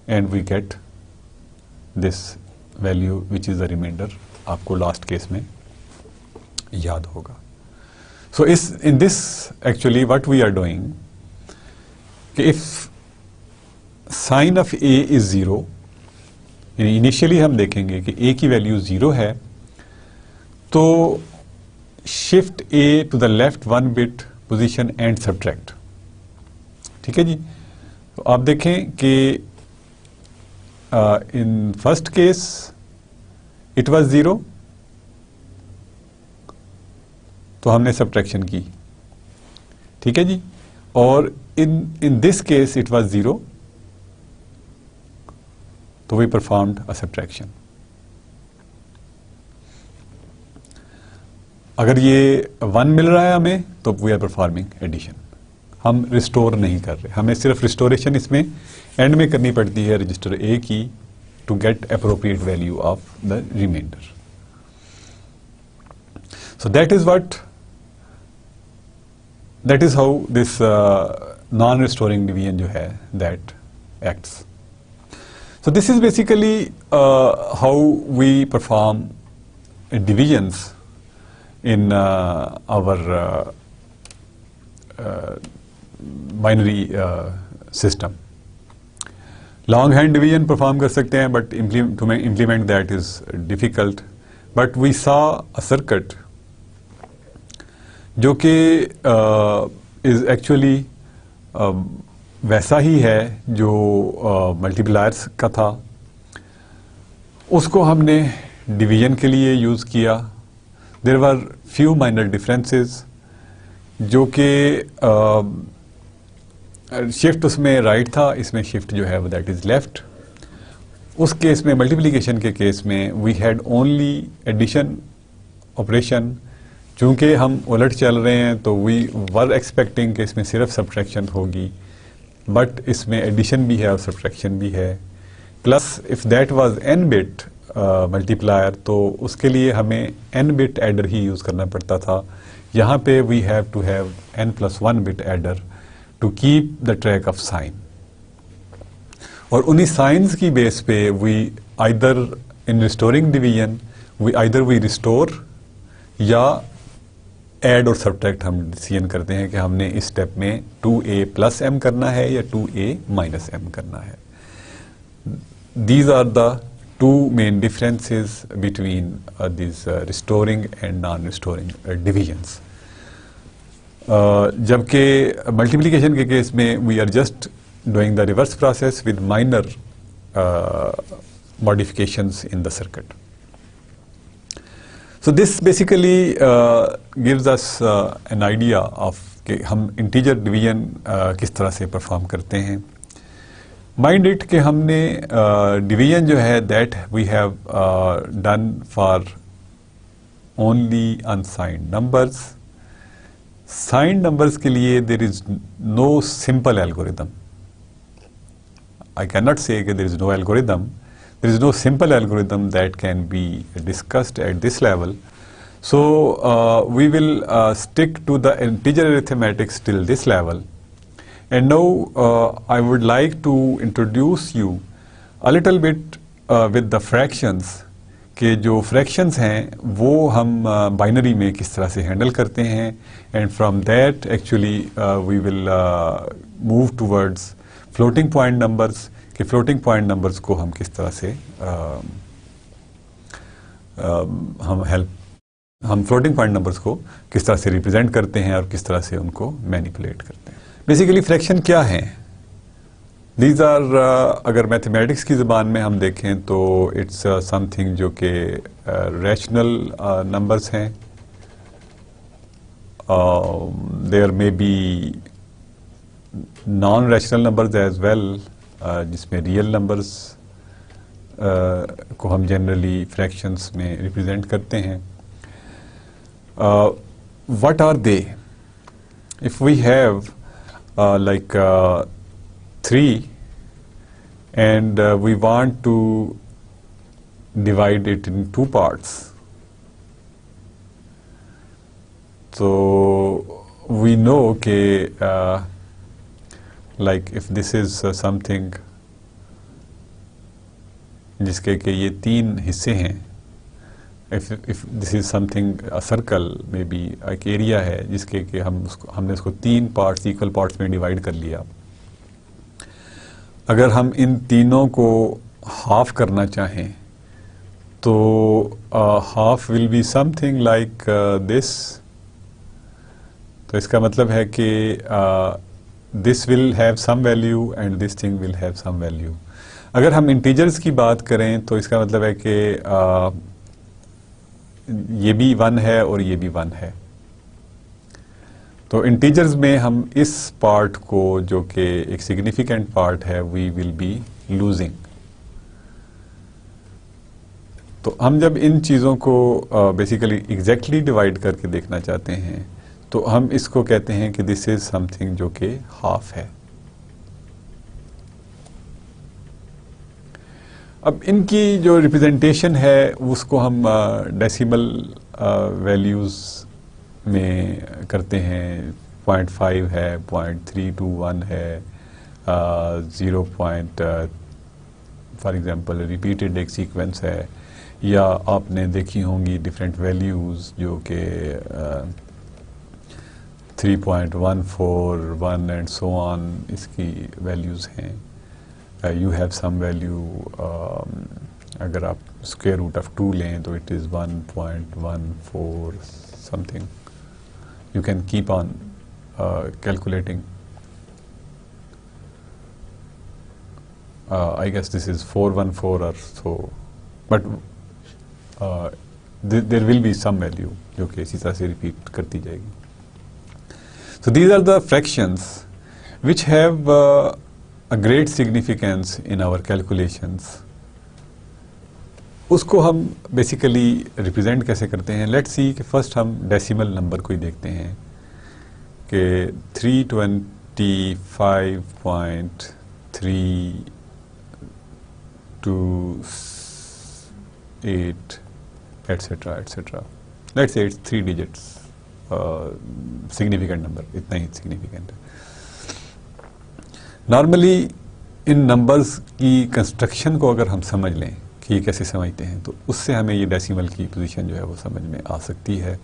and we get this value which is the remainder. आपको लास्ट केस में याद होगा. So in this actually what we are doing कि if sign of A is 0, initially हम देखेंगे कि ए की वैल्यू 0 है तो shift A to the left 1 bit position and subtract. ठीक है जी. तो आप देखें कि in first case it was 0 तो हमने सब्ट्रैक्शन की. ठीक है जी. और in this case it was 0 तो वी परफॉर्म्ड अ सब्ट्रैक्शन. अगर ये 1 मिल रहा है हमें तो वी आर परफॉर्मिंग एडिशन, हम रिस्टोर नहीं कर रहे, हमें सिर्फ रिस्टोरेशन इसमें एंड में करनी पड़ती है रजिस्टर ए की to get appropriate value of the remainder. So that is how this non restoring division जो है that acts. So this is basically how we perform divisions in our binary system. Long hand division perform कर सकते हैं, but to implement that is difficult. But we saw a circuit जो कि is actually वैसा ही है जो मल्टीप्लायर्स का था, उसको हमने डिवीजन के लिए यूज़ किया. There were few minor differences जो कि शिफ्ट उसमें राइट था, इसमें शिफ्ट जो है वो दैट इज़ लेफ्ट. उस केस में मल्टीप्लिकेशन के केस में we had only addition operation. चूँकि हम उलट चल रहे हैं तो वी वर एक्सपेक्टिंग कि इसमें सिर्फ सब्ट्रैक्शन होगी, बट इसमें एडिशन भी है और सब्ट्रैक्शन भी है. Plus if that was n bit multiplier तो उसके लिए हमें n बिट एडर ही यूज़ करना पड़ता था. यहाँ पे we have to have n+1 bit adder to keep the track of sign. और उन्हीं साइंस की बेस पे we either in restoring division we restore या ऐड और सब्ट्रैक्ट हम डिसीजन करते हैं कि हमने इस स्टेप में 2a+m करना है या 2a-m करना है. These are the two main differences between these restoring and non-restoring divisions. जबकि मल्टीप्लिकेशन के केस में we are just doing the reverse process with minor modifications in the circuit. So this basically gives us an idea of कि हम इंटीजर डिवीजन किस तरह से परफॉर्म करते हैं. माइंड इट कि हमने डिवीजन जो है that we have done for only unsigned numbers. Signed numbers के लिए there is no simple algorithm. I can not say कि there is no algorithm. There is no simple algorithm that can be discussed at this level. So we will stick to the integer arithmetics till this level. And now I would like to introduce you a little bit with the fractions. कि जो fractions हैं वो हम binary में किस तरह से handle करते हैं. And from that actually we will move towards floating point numbers. कि फ्लोटिंग पॉइंट नंबर्स को हम किस तरह से हम फ्लोटिंग पॉइंट नंबर्स को किस तरह से रिप्रेजेंट करते हैं और किस तरह से उनको मैनिपुलेट करते हैं. बेसिकली फ्रैक्शन क्या है? दीज आर अगर मैथमेटिक्स की ज़बान में हम देखें तो इट्स समथिंग जो कि रैशनल नंबर्स हैं. There may be non rational numbers as well, जिसमें रियल नंबर्स को हम जनरली फ्रैक्शंस में रिप्रेजेंट करते हैं. What are they? If we have like 3 and we want to divide it in 2 parts, so we know that like if this is something जिसके के ये 3 हिस्से हैं, if this is something a circle maybe एक एरिया है जिसके के हमने उसको 3 पार्ट्स इक्वल पार्ट्स में डिवाइड कर लिया. अगर हम इन तीनों को हाफ करना चाहें तो half will be something like this. तो इसका मतलब है कि this will have some value and this thing will have some value. अगर हम इंटीजर्स की बात करें तो इसका मतलब है कि ये भी 1 है और ये भी 1 है. तो इंटीजर्स में हम इस पार्ट को जो कि एक सिग्निफिकेंट पार्ट है वी विल बी लूजिंग. तो हम जब इन चीज़ों को बेसिकली एग्जैक्टली डिवाइड करके देखना चाहते हैं तो हम इसको कहते हैं कि दिस इज समथिंग जो कि हाफ है। अब इनकी जो रिप्रेजेंटेशन है उसको हम डेसिमल वैल्यूज़ में करते हैं। 0.5 है, 0.321 है, 0. फॉर एग्जांपल रिपीटेड एक सीक्वेंस है, या आपने देखी होंगी डिफरेंट वैल्यूज़ जो कि 3.141 एंड सो ऑन इसकी वैल्यूज़ हैं। यू हैव सम वैल्यू, अगर आप स्क्वायर रूट ऑफ 2 लें तो it is 1.14 something. You can keep on calculating. I guess this is 414 or so, but there will be some value जो कि इसी तरह से repeat करती जाएगी. So these are the fractions which have a great significance in our calculations. उसको हम basically represent कैसे करते हैं? Let's see कि first हम decimal number को ही देखते हैं कि 325.328 etc. etc. Let's say it's 3 digits, significant number, इतना ही significant है। Normally इन numbers की construction को अगर हम समझ लें कि ये कैसे समझते हैं तो उससे हमें ये decimal की position जो है वो समझ में आ सकती है।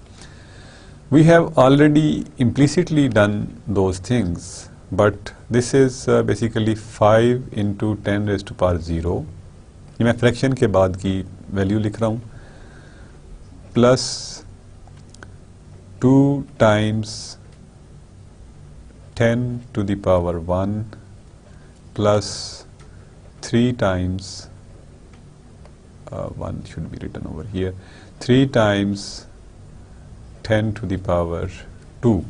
We have already implicitly done those things, but this is basically 5 into 10 raised to power 0. ये मैं फ्रैक्शन के बाद की वैल्यू लिख रहा हूँ, plus 2 times 10 to the power 1 plus 3 times 1 should be written over here, 3 times 10 to the power 2।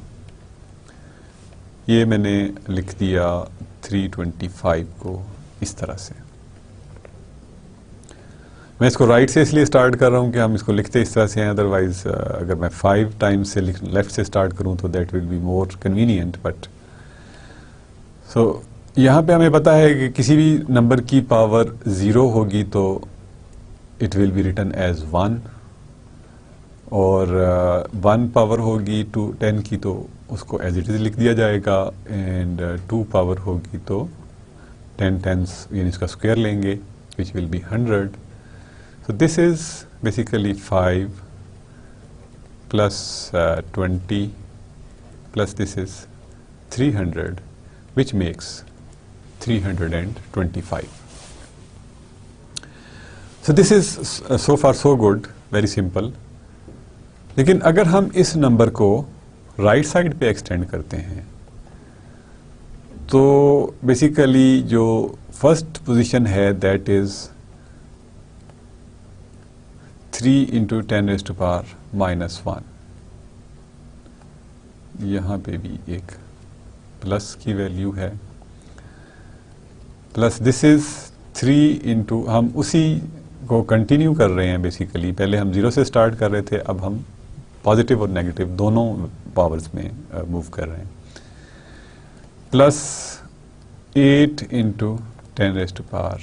ये मैंने लिख दिया 325 को इस तरह से। मैं इसको राइट से इसलिए स्टार्ट कर रहा हूँ कि हम इसको लिखते इस तरह से हैं, अदरवाइज अगर मैं 5 टाइम्स से लेफ्ट से स्टार्ट करूँ तो that will be more convenient. But so यहाँ पे हमें पता है कि किसी भी नंबर की पावर 0 होगी तो it will be written as 1, और 1 पावर होगी 10 की तो उसको एज इट इज़ लिख दिया जाएगा, एंड 2 पावर होगी तो 10 टेंस यानी इसका स्क्वायर लेंगे विच will B 100। So this is basically 5 plus 20 plus this is 300 which makes 325। So this is so far so good, very simple. लेकिन अगर हम इस नंबर को राइट साइड पे एक्सटेंड करते हैं तो बेसिकली जो फर्स्ट पोजीशन है that is 3 into 10 raised to power -1। यहाँ पे भी एक प्लस की वैल्यू है, प्लस दिस इज 3 into, हम उसी को कंटिन्यू कर रहे हैं बेसिकली। पहले हम 0 से स्टार्ट कर रहे थे, अब हम पॉजिटिव और नेगेटिव दोनों पावर्स में मूव कर रहे हैं। Plus 8 into 10 raised to power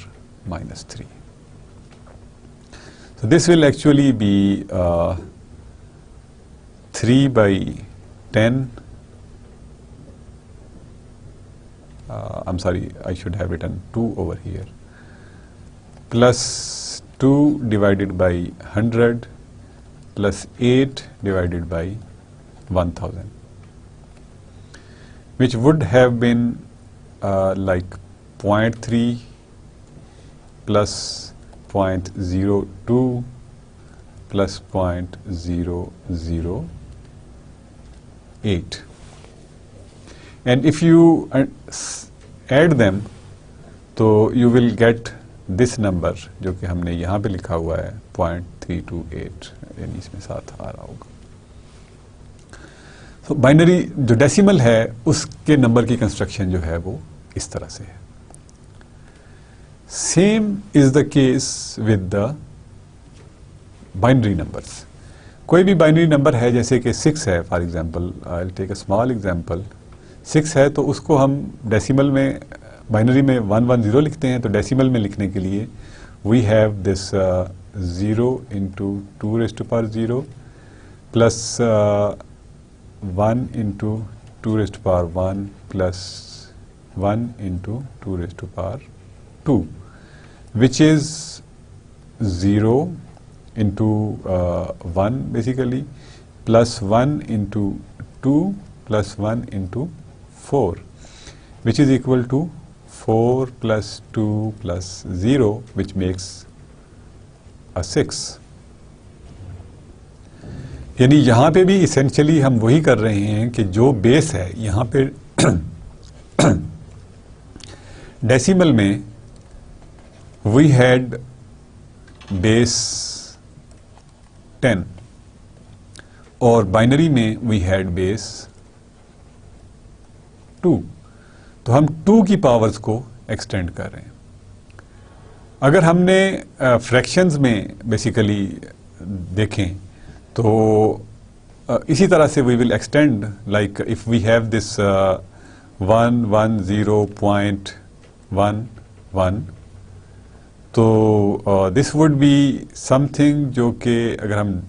-3। So this will actually be 3 by 10. I'm sorry, I should have written 2 over here. Plus 2 divided by 100 plus 8 divided by 1000, which would have been like 0.3 plus 0.02 plus 0.008, and if you add them तो you will get this number जो कि हमने यहाँ पे लिखा हुआ है 0.328, यानी इसमें साथ आ रहा होगा। तो बाइनरी जो डेसिमल है उसके नंबर की कंस्ट्रक्शन जो है वो इस तरह से है। Same is the case with the binary numbers. कोई भी बाइनरी नंबर है, जैसे कि 6 है for example, I will take a small example, 6 है तो उसको हम डेसिमल में, बाइनरी में 110 लिखते हैं, तो डेसिमल में लिखने के लिए we have this 0 into 2⁻0 plus 1 into 2⁻1 plus 1 into 2⁻2 which is 0 into 1 basically plus 1 into 2 plus 1 into 4 which is equal to 4 plus 2 plus 0 which makes a 6। यानी यहाँ पे भी इसेंशियली हम वही कर रहे हैं कि जो बेस है यहाँ पे डेसिमल में we had base 10 और बाइनरी में we had base 2, तो हम 2 की पावर्स को एक्सटेंड कर रहे हैं। अगर हमने फ्रैक्शंस में बेसिकली देखें तो इसी तरह से we will extend, like if we have this 110.11, तो दिस वुड बी समथिंग जो कि अगर हम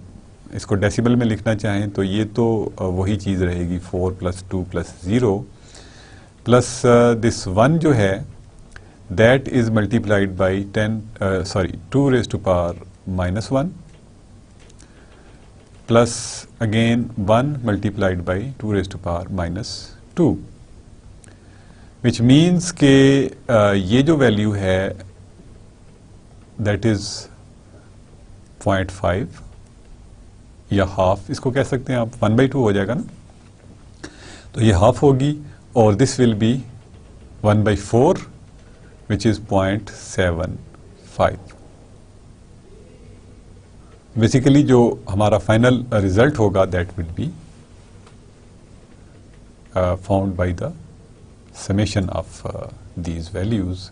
इसको डेसिबल में लिखना चाहें तो ये तो वही चीज़ रहेगी 4 प्लस 2 प्लस 0 प्लस दिस 1 जो है that is multiplied by 2⁻⁻1 plus again 1 multiplied by 2⁻⁻2 which means के ये जो वैल्यू है दैट इज 0.5 या हाफ, इसको कह सकते हैं आप, 1/2 हो जाएगा ना, तो ये हाफ होगी और this will B 1/4 which is 0.75। Basically जो हमारा फाइनल रिजल्ट होगा that will be found by the summation of these values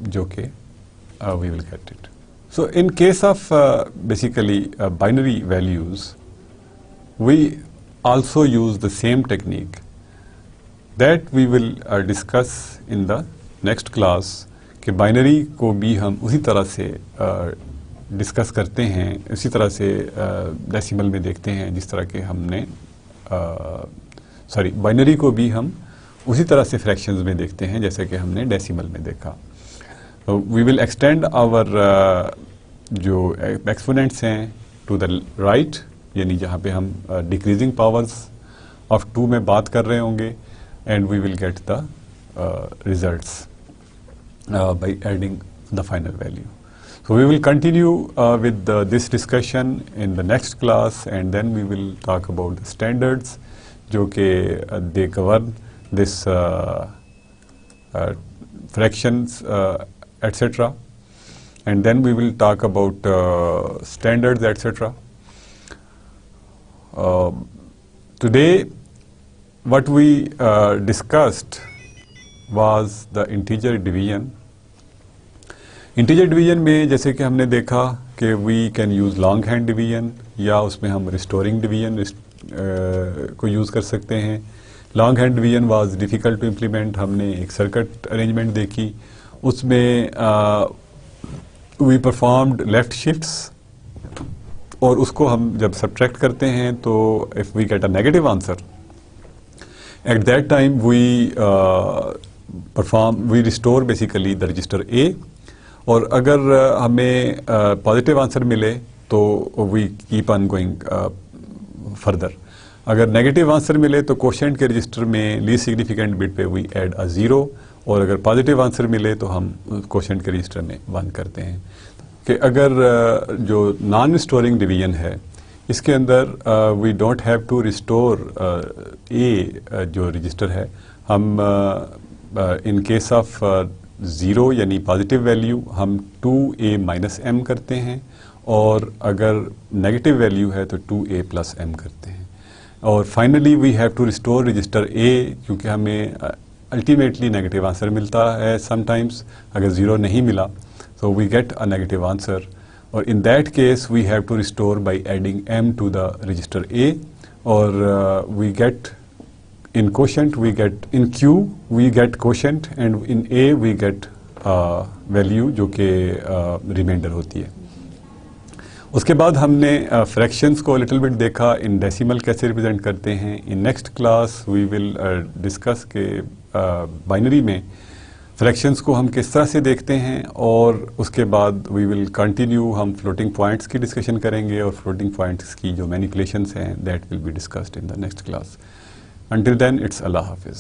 जो कि we will get it. So in case of basically binary values, we also use the same technique that we will discuss in the next class कि binary को भी हम उसी तरह से डिस्कस करते हैं, उसी तरह से डेसिमल में देखते हैं जिस तरह के हमने बाइनरी को भी हम उसी तरह से फ्रैक्शंस में देखते हैं जैसे कि हमने डेसिमल में देखा। We will extend our जो एक्सपोनेंट्स हैं टू द राइट, यानी जहाँ पे हम डिक्रीजिंग पावर्स ऑफ 2 में बात कर रहे होंगे, and we will get the results by adding the final value. So we will continue with this discussion in the next class, and then we will talk about the standards जो कि they govern this fractions etc. And then we will talk about standards etc. Today what we discussed was the integer division. Integer division में जैसे कि हमने देखा कि we can use long hand division या उसमें हम रिस्टोरिंग डिवीजन को यूज़ कर सकते हैं। Long hand division was difficult to implement. हमने एक सर्किट अरेंजमेंट देखी, उसमें वी परफॉर्म्ड लेफ्ट शिफ्ट्स और उसको हम जब सब्ट्रैक्ट करते हैं तो if we get a negative answer at that time we restore basically the register A, और अगर हमें पॉजिटिव आंसर मिले तो we keep on going further. अगर नेगेटिव आंसर मिले तो क्वोशिएंट के रजिस्टर में लीस्ट सिग्निफिकेंट बिट पे वी ऐड अ 0, और अगर पॉजिटिव आंसर मिले तो हम क्वोशिएंट के रजिस्टर में 1 करते हैं। कि अगर जो नॉन रिस्टोरिंग डिवीजन है इसके अंदर we don't have to restore A जो रजिस्टर है, हम इन केस ऑफ 0 यानी पॉजिटिव वैल्यू हम 2a माइनस m करते हैं, और अगर नेगेटिव वैल्यू है तो 2a प्लस m करते हैं। और finally we have to restore register a, क्योंकि हमें अल्टीमेटली नेगेटिव आंसर मिलता है समटाइम्स। अगर 0 नहीं मिला तो we get a negative answer, और in that case we have to restore by adding m to the register A, or we get in quotient we get in Q we get quotient and in A we get value जो कि रिमाइंडर होती है. उसके बाद हमने फ्रैक्शंस को लिटिल बिट देखा, इन डेसिमल कैसे रिप्रेजेंट करते हैं. In next class we will discuss के बाइनरी में फ्रैक्शंस को हम किस तरह से देखते हैं, और उसके बाद वी विल कंटिन्यू हम फ्लोटिंग पॉइंट्स की डिस्कशन करेंगे, और फ्लोटिंग पॉइंट्स की जो मैनिपुलेशंस हैं that will be discussed in the next class. Until then, it's Allah Hafiz.